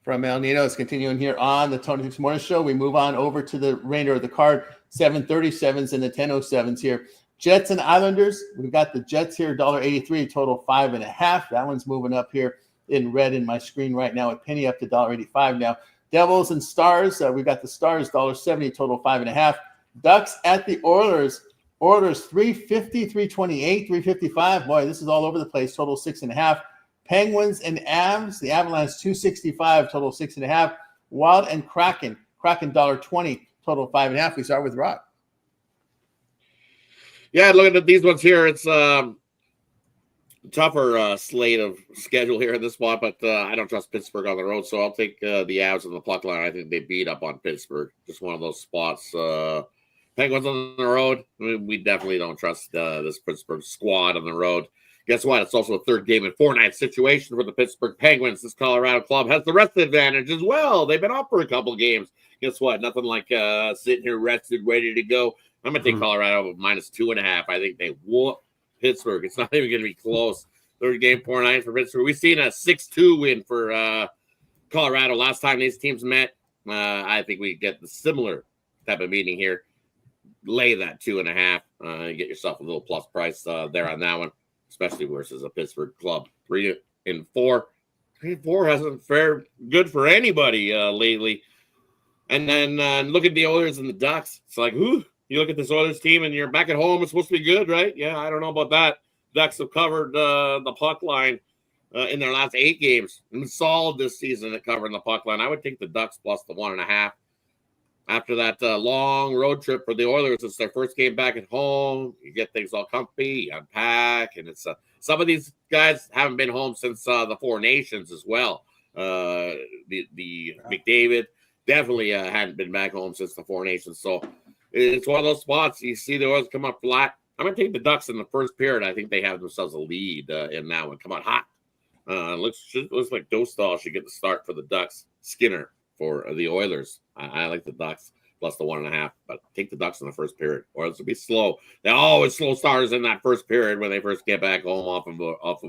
From El Ninos, continuing here on the Tony Hoops Morning Show, we move on over to the remainder of the card, 737s and the 1007s here. Jets and Islanders, we've got the Jets here, $1.83, total 5.5. That one's moving up here in red in my screen right now, a penny up to $1.85 now. Devils and Stars, we've got the Stars, $1.70, total 5.5. Ducks at the Oilers, Oilers 350, 328, 355. Boy, this is all over the place, total 6.5. Penguins and Avs, the Avalanche 265, total 6.5. Wild and Kraken, $1.20, total 5.5. We start with Rod. Yeah, looking at these ones here, it's tougher slate of schedule here in this spot, but I don't trust Pittsburgh on the road, so I'll take the Avs on the puck line. I think they beat up on Pittsburgh. Just one of those spots. Penguins on the road, we definitely don't trust this Pittsburgh squad on the road. Guess what? It's also a third game in 4-night situation for the Pittsburgh Penguins. This Colorado club has the rest advantage as well. They've been up for a couple games. Guess what? Nothing like sitting here rested, ready to go. I'm going to take Colorado minus 2.5. I think they whoop Pittsburgh. It's not even going to be close. Third game, 4-9 for Pittsburgh. We've seen a 6-2 win for Colorado last time these teams met. I think we get the similar type of meeting here. Lay that 2.5. Get yourself a little plus price there on that one, especially versus a Pittsburgh club. 3-4. 3-4 hasn't fared good for anybody lately. And then look at the Oilers and the Ducks. It's like, ooh, you look at this Oilers team and you're back at home. It's supposed to be good, right? Yeah, I don't know about that. Ducks have covered the puck line in their last 8 games. And solid this season at covering the puck line. I would take the Ducks plus the 1.5. After that long road trip for the Oilers, it's their first game back at home. You get things all comfy, you unpack, and it's some of these guys haven't been home since the Four Nations as well. The McDavid definitely hadn't been back home since the Four Nations. So it's one of those spots you see the Oilers come up flat. I'm going to take the Ducks in the first period. I think they have themselves a lead in that one. Come on, hot. Looks like Dostal should get the start for the Ducks. Skinner for the Oilers. I like the Ducks plus the 1.5, but take the Ducks in the first period, or else it'll be slow. They always slow starters in that first period when they first get back home off of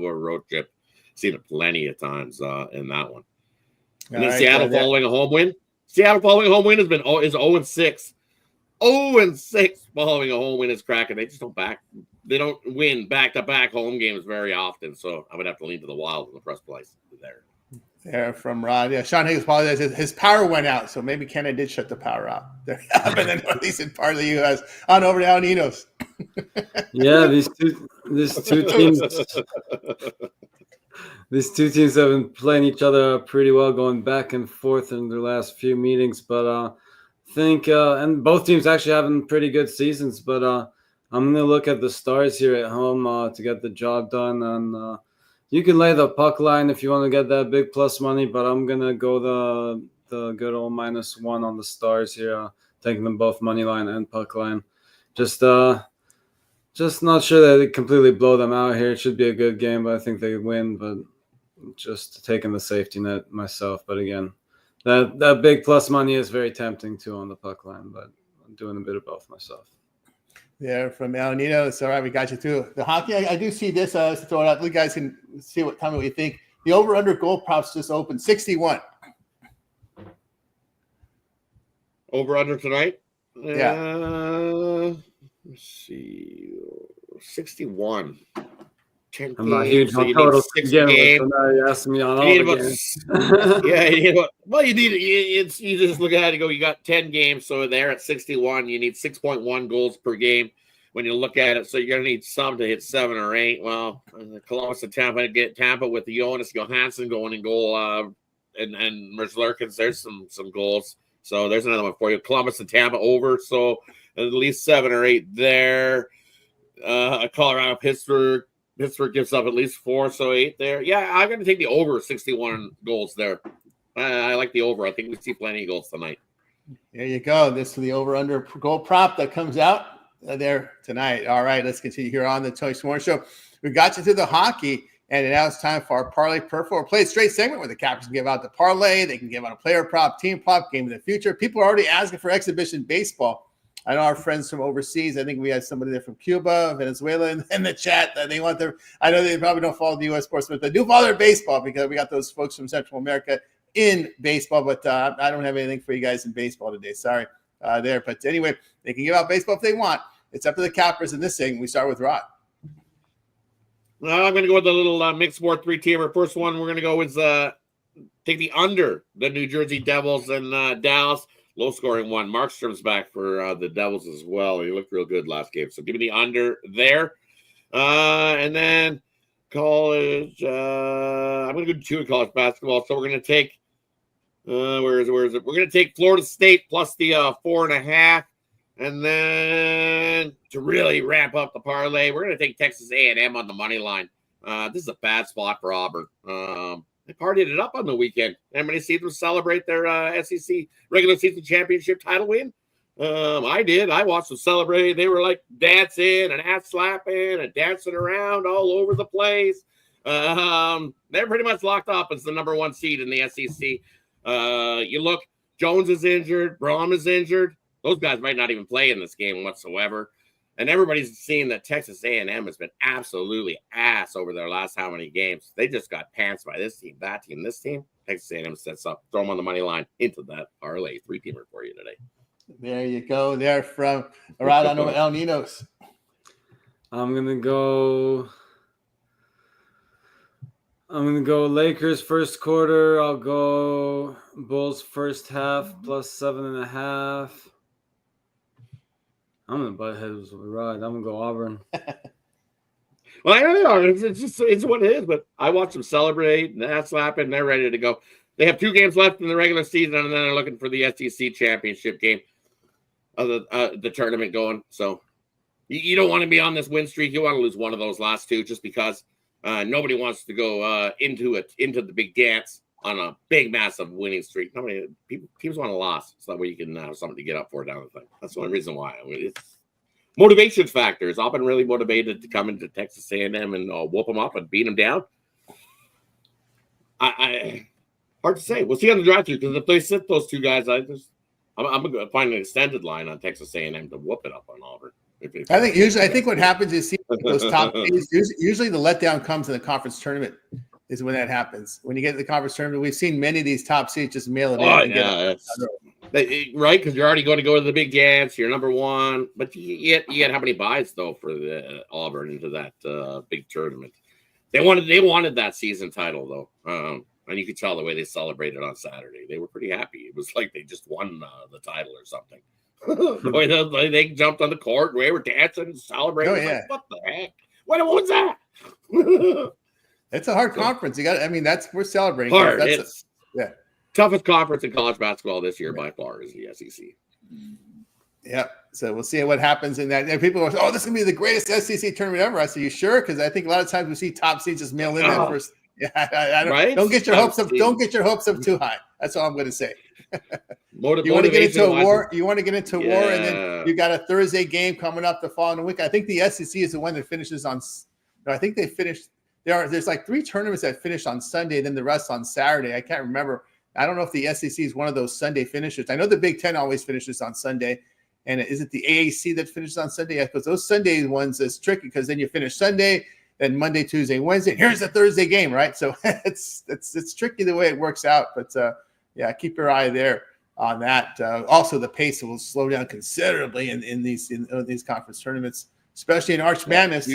a road trip. Seen it plenty of times in that one. And then Seattle following a home win. Seattle following a home win is 0-6. 0-6 following a home win is Kraken. They just don't win back-to-back home games very often. So I would have to lean to the Wild in the first place there. There from Rod. Yeah, Sean Higgins apologizes. His power went out, so maybe Canada did shut the power out. There happened in the northeastern part of the U.S. On over to El Ninos. Yeah, these two teams. These two teams have been playing each other pretty well, going back and forth in their last few meetings. But I think, and both teams actually having pretty good seasons. But I'm going to look at the Stars here at home to get the job done. And you can lay the puck line if you want to get that big plus money. But I'm going to go the good old -1 on the Stars here, taking them both money line and puck line. Just not sure that they completely blow them out here. It should be a good game, but I think they win. But just taking the safety net myself. But again, that big plus money is very tempting too on the puck line. But I'm doing a bit of both myself. There from El Ninos. All right, we got you through the hockey. I do see this. To throw it out, you guys can tell me what you think. The over/under goal props just opened 61. Over/under tonight. Yeah. Let's see, 61. 10 I'm not games, huge on you total need 6 games. games. So now you ask me on all You need the about, games. yeah, you need well, you just look at it and go, you got 10 games, so they're at 61. You need 6.1 goals per game when you look at it. So you're going to need some to hit 7 or 8. Well, Columbus and Tampa get Tampa with the Jonas Johansson going in goal. and Merslurkins, there's some goals. So there's another one for you. Columbus and Tampa over. So at least 7 or 8 there. Colorado, Pittsburgh. Pittsburgh gives up at least 4, so 8 there. Yeah, I'm going to take the over 61 goals there. I like the over. I think we see plenty of goals tonight. There you go. This is the over-under goal prop that comes out there tonight. All right, let's continue here on the Tony Morning Show. We got you to the hockey, and now it's time for our Parlay Perf or Play Straight segment where the captains give out the parlay. They can give out a player prop, team prop, game of the future. People are already asking for exhibition baseball. I know our friends from overseas. I think we had somebody there from Cuba, Venezuela in the chat. That they want their. I know they probably don't follow the U.S. sports, but they do follow their baseball because we got those folks from Central America in baseball. But I don't have anything for you guys in baseball today. Sorry there. But anyway, they can give out baseball if they want. It's up to the cappers in this thing. We start with Rod. I'm going to go with a little mixed sport 3-teamer. First one we're going to go is take the under the New Jersey Devils and Dallas. Low scoring one. Markstrom's back for the Devils as well. He looked real good last game. So give me the under there. And then college. I'm going to go 2 in college basketball. So we're going to take, where is it? We're going to take Florida State plus the 4.5. And then to really ramp up the parlay, we're going to take Texas A&M on the money line. This is a bad spot for Auburn. They partied it up on the weekend. Anybody see them celebrate their SEC regular season championship title win? I did. I watched them celebrate. They were like dancing and ass slapping and dancing around all over the place. They're pretty much locked up as the number 1 seed in the SEC. You look, Jones is injured. Braum is injured. Those guys might not even play in this game whatsoever. And everybody's seen that Texas A&M has been absolutely ass over their last how many games. They just got pants by this team, that team, this team. Texas A&M sets up, throw them on the money line into that parlay 3-teamer for you today. There you go. There from Rod on El Ninos. I'm gonna go Lakers first quarter. I'll go Bulls first half plus 7.5. I'm gonna butt heads with Rod. I'm gonna go Auburn. Well, I don't know. It's what it is. But I watch them celebrate and ass slapping. And they're ready to go. They have 2 games left in the regular season, and then they're looking for the SEC championship game of the tournament going. So you don't want to be on this win streak. You want to lose one of those last 2 just because nobody wants to go into the big dance on a big, massive winning streak. Teams want a loss, so that way you can have something to get up for down the thing. That's the only reason why. I mean, it's motivation factors. I've been really motivated to come into Texas A&M and whoop them up and beat them down. I hard to say. We'll see on the draft too, because if they sit those 2 guys, I'm going to find an extended line on Texas A&M to whoop it up on Auburn. I think what happens is those top teams. Usually, the letdown comes in the conference tournament. Is when that happens. When you get to the conference tournament, we've seen many of these top seeds just mail it in. Right, because you're already going to go to the big dance. You're number 1, but you get how many buys though for the Auburn into that big tournament? They wanted that season title though, and you could tell the way they celebrated on Saturday. They were pretty happy. It was like they just won the title or something. The way they jumped on the court, and they were dancing and celebrating. Like, what the heck? What was that? It's a hard conference. We're celebrating. Hard. It's toughest conference in college basketball this year by far is the SEC. Yeah. So we'll see what happens in that. And people go, "Oh, this is gonna be the greatest SEC tournament ever." I say, "You sure?" Because I think a lot of times we see top seeds just mail in that first. Yeah, right. Don't get your hopes up. Don't get your hopes up too high. That's all I'm going to say. You want to get into a war. You want to get into a war, and then you got a Thursday game coming up the following week. I think the SEC is the one that finishes on. No, I think they finished. There's like 3 tournaments that finish on Sunday, then the rest on Saturday. I can't remember. I don't know if the SEC is one of those Sunday finishers. I know the Big Ten always finishes on Sunday. And is it the AAC that finishes on Sunday? Yeah, because those Sunday ones is tricky because then you finish Sunday, then Monday, Tuesday, Wednesday. Here's the Thursday game, right? So it's tricky the way it works out. But keep your eye there on that. Also, the pace will slow down considerably in these conference tournaments. Especially in Arch Madness,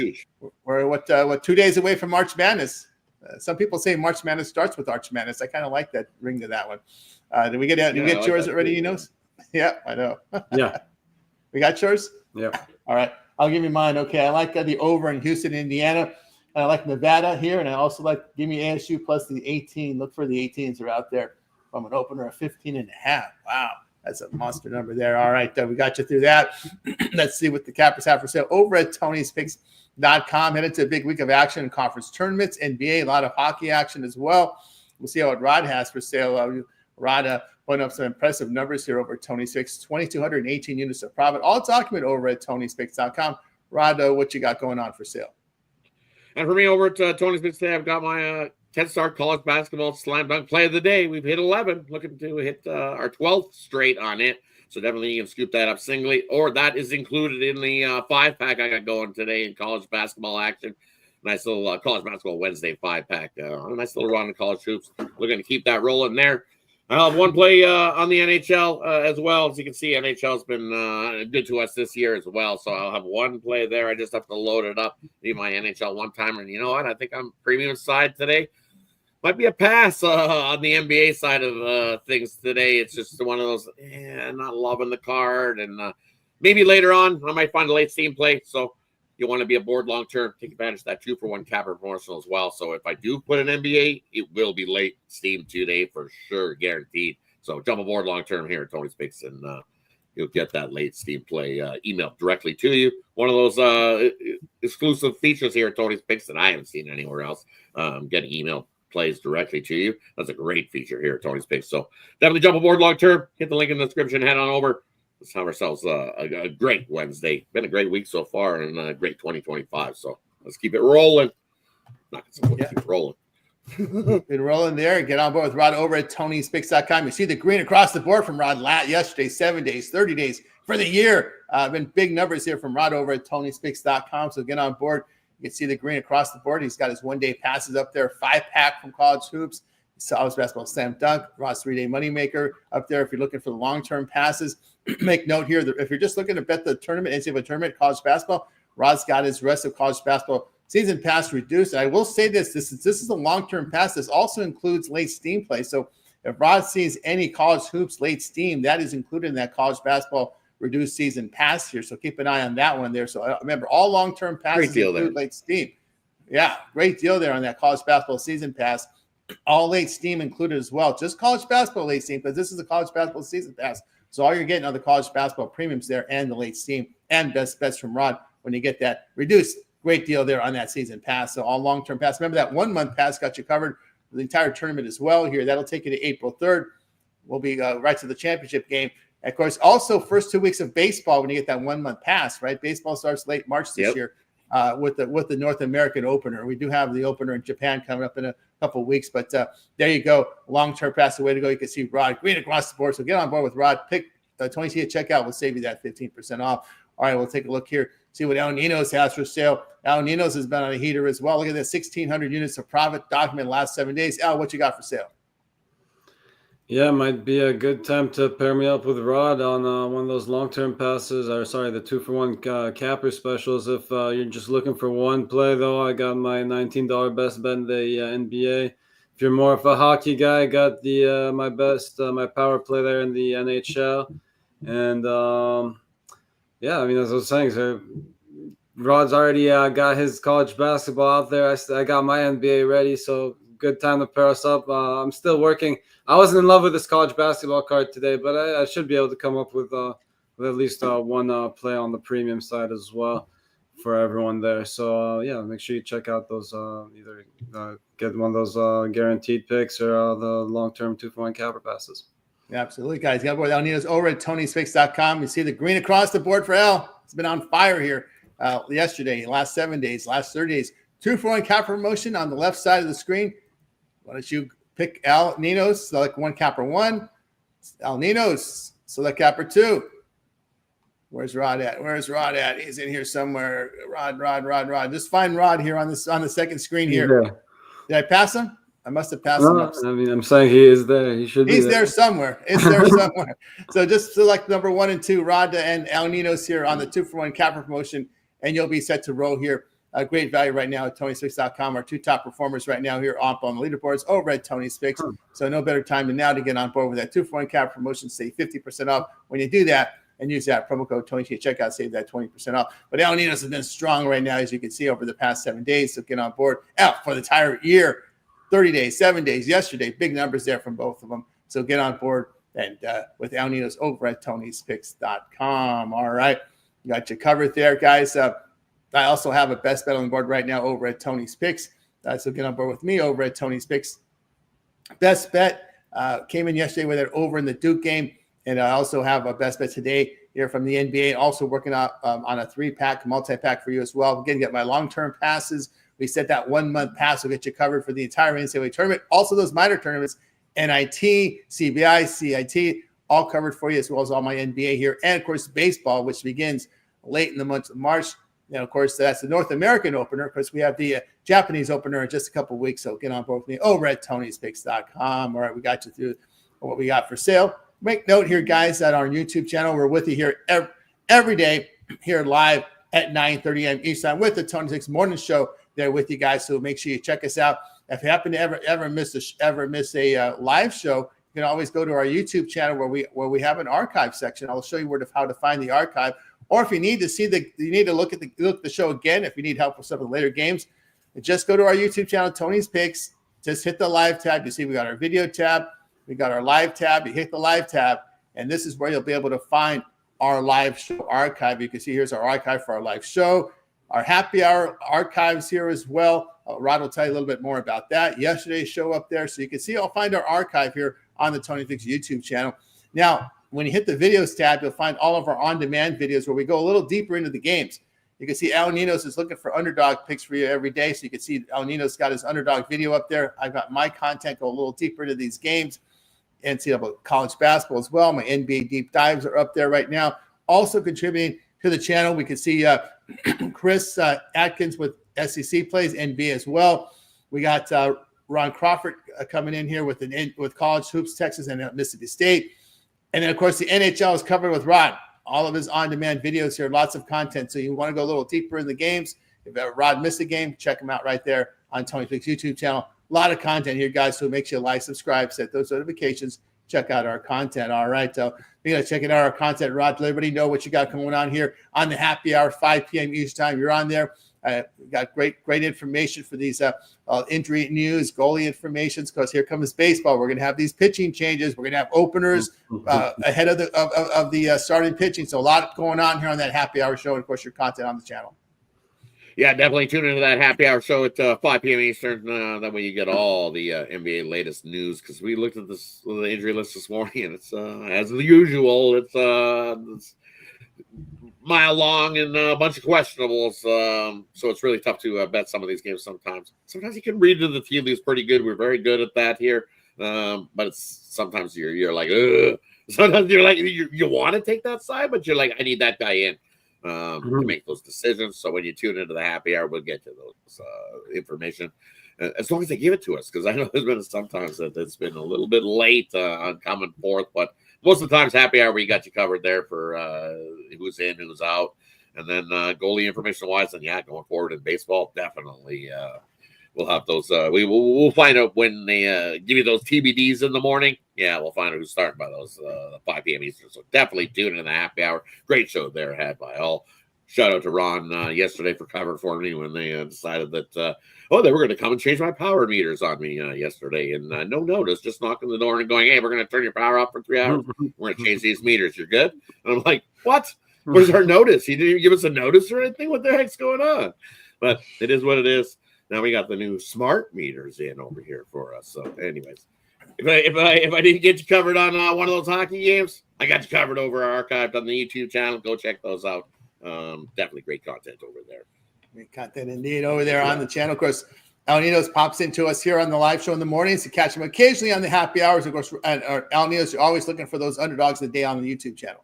we're what 2 days away from March Madness. Some people say March Madness starts with Arch Madness. I kind of like that ring to that one. Did we get yours already? You know? Yeah, I know. Yeah, we got yours. Yeah. All right, I'll give you mine. Okay, I like the over in Houston, Indiana. I like Nevada here, and I also like give me ASU plus the 18. Look for the 18s are out there from an opener of 15.5. Wow, that's a monster number there. All right, we got you through that. Let's see what the cappers have for sale over at Tony'sPicks.com. Headed to a big week of action in conference tournaments, NBA, a lot of hockey action as well. We'll see what Rod has for sale. Rod putting up some impressive numbers here over at Tony's Picks, 2,218 units of profit. All document over at Tony'sPicks.com. Rod, what you got going on for sale? And for me over at Tony's Picks today, I've got my 10-star college basketball slam dunk play of the day. We've hit 11, looking to hit our 12th straight on it. So definitely you can scoop that up singly, or that is included in the 5-pack I got going today in college basketball action. Nice little college basketball Wednesday 5-pack. A nice little run of college hoops. Looking to keep that rolling there. I'll have one play on the NHL as well. As you can see, NHL's been good to us this year as well. So I'll have one play there. I just have to load it up. Need my NHL one-timer. And you know what? I think I'm premium side today. Might be a pass on the NBA side of things today. It's just one of those, not loving the card. And maybe later on, I might find a late steam play. So you want to be aboard long-term, take advantage of that 2-for-1 capper promotional as well. So if I do put an NBA, it will be late steam today for sure, guaranteed. So jump aboard long-term here at Tony's Picks, and you'll get that late steam play emailed directly to you. One of those exclusive features here at Tony's Picks that I haven't seen anywhere else. Getting emailed plays directly to you. That's a great feature here at Tony's Picks. So definitely jump aboard long-term. Hit the link in the description. Head on over. Let's have ourselves a great Wednesday. Been a great week so far, and a great 2025. So let's keep it rolling. Not keep it rolling. Been rolling there. Get on board with Rod over at Tony'sPicks.com. You see the green across the board from Rod yesterday, 7 days, 30 days for the year. Been big numbers here from Rod over at Tony'sPicks.com. So get on board. You can see the green across the board. He's got his one-day passes up there, 5-pack from college hoops. College basketball slam dunk, Rod's 3-day moneymaker up there. If you're looking for the long-term passes, make note here that if you're just looking to bet the tournament, NCAA tournament, college basketball, Rod's got his rest of college basketball season pass reduced. And I will say this is a long-term pass. This also includes late steam play. So if Rod sees any college hoops late steam, that is included in that college basketball reduced season pass here. So keep an eye on that one there. So remember, all long-term passes include late steam. Yeah, great deal there on that college basketball season pass. All late steam included as well. Just college basketball late steam, because this is a college basketball season pass. So all you're getting are the college basketball premiums there and the late steam and best bets from Rod when you get that reduced. Great deal there on that season pass. So all long-term pass. Remember that 1-month pass got you covered for the entire tournament as well here. That'll take you to April 3rd. We'll be right to the championship game. And of course, also first 2 weeks of baseball when you get that 1-month pass, right? Baseball starts late March this year with the North American opener. We do have the opener in Japan coming up in a couple of weeks, but there you go. Long-term pass, the way to go. You can see Rod green across the board. So get on board with Rod. Pick 20 at checkout. We'll save you that 15% off. All right, we'll take a look here. See what El Nino's has for sale. El Nino's has been on a heater as well. Look at that, 1,600 units of profit documented last 7 days. El, what you got for sale? Yeah, might be a good time to pair me up with Rod on one of those long-term passes, or sorry, the 2-for-1 capper specials. If you're just looking for one play, though, I got my $19 best bet in the NBA. If you're more of a hockey guy, I got the my power play there in the NHL. And yeah, I mean, as I was saying, so Rod's already got his college basketball out there. I got my NBA ready, so good time to pair us up. I'm still working. I wasn't in love with this college basketball card today, but I should be able to come up with at least one play on the premium side as well for everyone there. So yeah, make sure you check out those either get one of those guaranteed picks or the long-term 2-for-1 capper passes. Yeah, absolutely, guys. Got board El Nino's over at Tony'sPicks.com. You see the green across the board for El. It's been on fire here yesterday, last 7 days, last 30 days. 2-for-1 capper promotion on the left side of the screen. Why don't you pick El Nino's, select one capper 1. El Nino's, select capper 2. Where's Rod at? Where's Rod at? He's in here somewhere. Rod. Just find Rod here on the second screen here. Yeah. Did I pass him? I must have passed him. I mean, I'm saying he is there. He should be He's there somewhere. It's there somewhere. So just select number 1 and 2, Rod and El Nino's here on the 2-for-1 capper promotion, and you'll be set to roll here. A great value right now at Tony'sPicks.com. Our 2 top performers right now here up on the leaderboards over at Tony's Picks. So no better time than now to get on board with that 2-for-1 cap promotion. Save 50% off when you do that and use that promo code Tony at checkout, save that 20% off. But El Ninos has been strong right now, as you can see, over the past 7 days. So get on board out for the entire year, 30 days, 7 days, yesterday, big numbers there from both of them. So get on board and with El Ninos over at Tony'sPicks.com. All right, got you covered there, guys. I also have a best bet on the board right now over at Tony's Picks. So get on board with me over at Tony's Picks. Best bet came in yesterday with it over in the Duke game. And I also have a best bet today here from the NBA. Also working on a 3-pack, multi-pack for you as well. Again, get my long-term passes. We set that 1-month pass will get you covered for the entire NCAA tournament. Also those minor tournaments, NIT, CBI, CIT, all covered for you, as well as all my NBA here. And, of course, baseball, which begins late in the month of March. And, of course, that's the North American opener, because we have the Japanese opener in just a couple of weeks. So get on board with me over at Tony'sPicks.com. All right, we got you through what we got for sale. Make note here, guys, that our YouTube channel, we're with you here every day here live at 9:30 a.m. East time with the Tony's Picks Morning Show there with you guys. So make sure you check us out. If you happen to ever miss a live show, you can always go to our YouTube channel where we have an archive section. I'll show you how to find the archive. Or if you need to look at the show again, if you need help with some of the later games, just go to our YouTube channel, Tony's Picks. Just hit the live tab. You see we got our video tab, we got our live tab. You hit the live tab, and this is where you'll be able to find our live show archive. You can see here's our archive for our live show, our happy hour archives here as well. Rod will tell you a little bit more about that. Yesterday's show up there, so you can see. I'll find our archive here on the Tony Picks YouTube channel. Now, when you hit the videos tab, you'll find all of our on-demand videos where we go a little deeper into the games. You can see Al Ninos is looking for underdog picks for you every day. So you can see Al Ninos got his underdog video up there. I've got my content go a little deeper into these games and see about college basketball as well. My NBA deep dives are up there right now. Also contributing to the channel, we can see Chris Atkins with SEC plays, NBA as well. We got Ron Crawford coming in here with college hoops, Texas and Mississippi State. And then, of course, the NHL is covered with Rod. All of his on-demand videos here, lots of content. So you want to go a little deeper in the games. If Rod missed a game, check him out right there on Tony Picks YouTube channel. A lot of content here, guys. So make sure you like, subscribe, set those notifications. Check out our content. All right. So we're going to check out our content, Rod. Let everybody know what you got going on here on the happy hour, 5 p.m. each time. You're on there. We got great information for these injury news, goalie information, because here comes baseball. We're going to have these pitching changes. We're going to have openers ahead of the starting pitching. So a lot going on here on that happy hour show, and of course your content on the channel. Yeah, definitely tune into that happy hour show at 5 p.m. Eastern. That way you get all the NBA latest news, because we looked at the injury list this morning, and it's as usual. It's mile long and a bunch of questionables. So it's really tough to bet some of these games sometimes. Sometimes you can read into the tea leaves pretty good. We're very good at that here. But it's sometimes you're like, ugh. Sometimes you're like, you want to take that side, but you're like, I need that guy in to make those decisions. So when you tune into the happy hour, we'll get to those information as long as they give it to us, because I know there's been sometimes that it's been a little bit late on coming forth, but most of the times, happy hour, we got you covered there for who's in, who's out. And then goalie information-wise, and yeah, going forward in baseball, definitely we'll have those. We'll find out when they give you those TBDs in the morning. Yeah, we'll find out who's starting by those 5 p.m. Eastern. So definitely tune in the happy hour. Great show there had by all. Shout out to Ron yesterday for covering for me when they decided that, they were going to come and change my power meters on me yesterday. And no notice, just knocking the door and going, hey, we're going to turn your power off for 3 hours. We're going to change these meters. You're good? And I'm like, what? Where's our notice? He didn't even give us a notice or anything? What the heck's going on? But it is what it is. Now we got the new smart meters in over here for us. So anyways, if I didn't get you covered on one of those hockey games, I got you covered over our archived on the YouTube channel. Go check those out. Definitely great content over there. Great content indeed over there on the channel. Of course, Al Ninos pops into us here on the live show in the mornings to catch him occasionally on the happy hours. Of course, and Al Ninos, you're always looking for those underdogs of the day on the YouTube channel.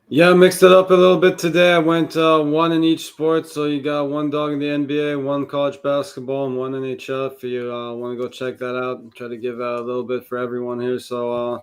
Yeah, I mixed it up a little bit today. I went one in each sport. So you got one dog in the NBA, one college basketball, and one NHL. If you want to go check that out and try to give out a little bit for everyone here. So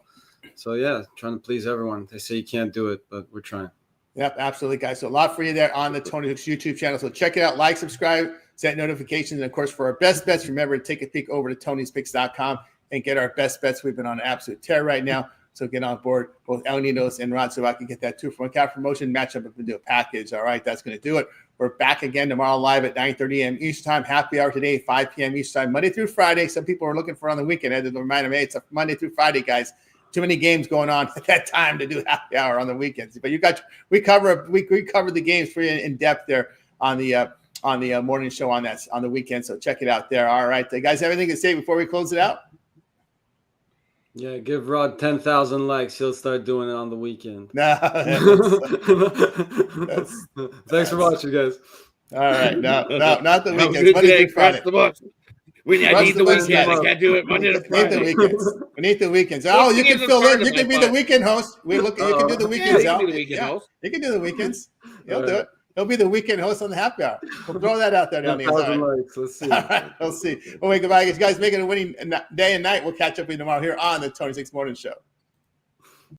yeah, trying to please everyone. They say you can't do it, but we're trying. Yep, absolutely, guys. So a lot for you there on the Tony Hooks YouTube channel. So check it out, like, subscribe, set notifications. And, of course, for our best bets, remember to take a peek over to Tony'sPicks.com and get our best bets. We've been on an absolute tear right now. So get on board, both El Ninos and Rod, so I can get that 2-for-1 cap promotion matchup if we do a package. All right, that's going to do it. We're back again tomorrow live at 9:30 a.m. Eastern Time. Happy hour today, 5 p.m. Eastern Time, Monday through Friday. Some people are looking for on the weekend. I had to remind them, hey, it's a Monday through Friday, guys. Too many games going on at that time to do happy hour on the weekends. But we cover the games for you in depth there on the morning show on the weekend. So check it out there. All right, guys, have anything to say before we close it out? Yeah, give Rod 10,000 likes. He'll start doing it on the weekend. No. Thanks for watching, guys. All right. No, not the Have a weekends. good Monday day. through Friday. Crush the books. I need the weekend. I can't do it Monday to We need the Friday. weekends. We need the weekends. Oh, you can fill in. You can be the weekend host. You can do the weekends. Yeah, Al. you can be the weekend host. You can do the weekends. He'll do it. He'll be the weekend host on the happy hour. We'll throw that out there, Downey. 10,000 likes. Let's see. All right. We'll see. Well, goodbye, guys. Make it a winning day and night. We'll catch up with you tomorrow here on the 26 Morning Show.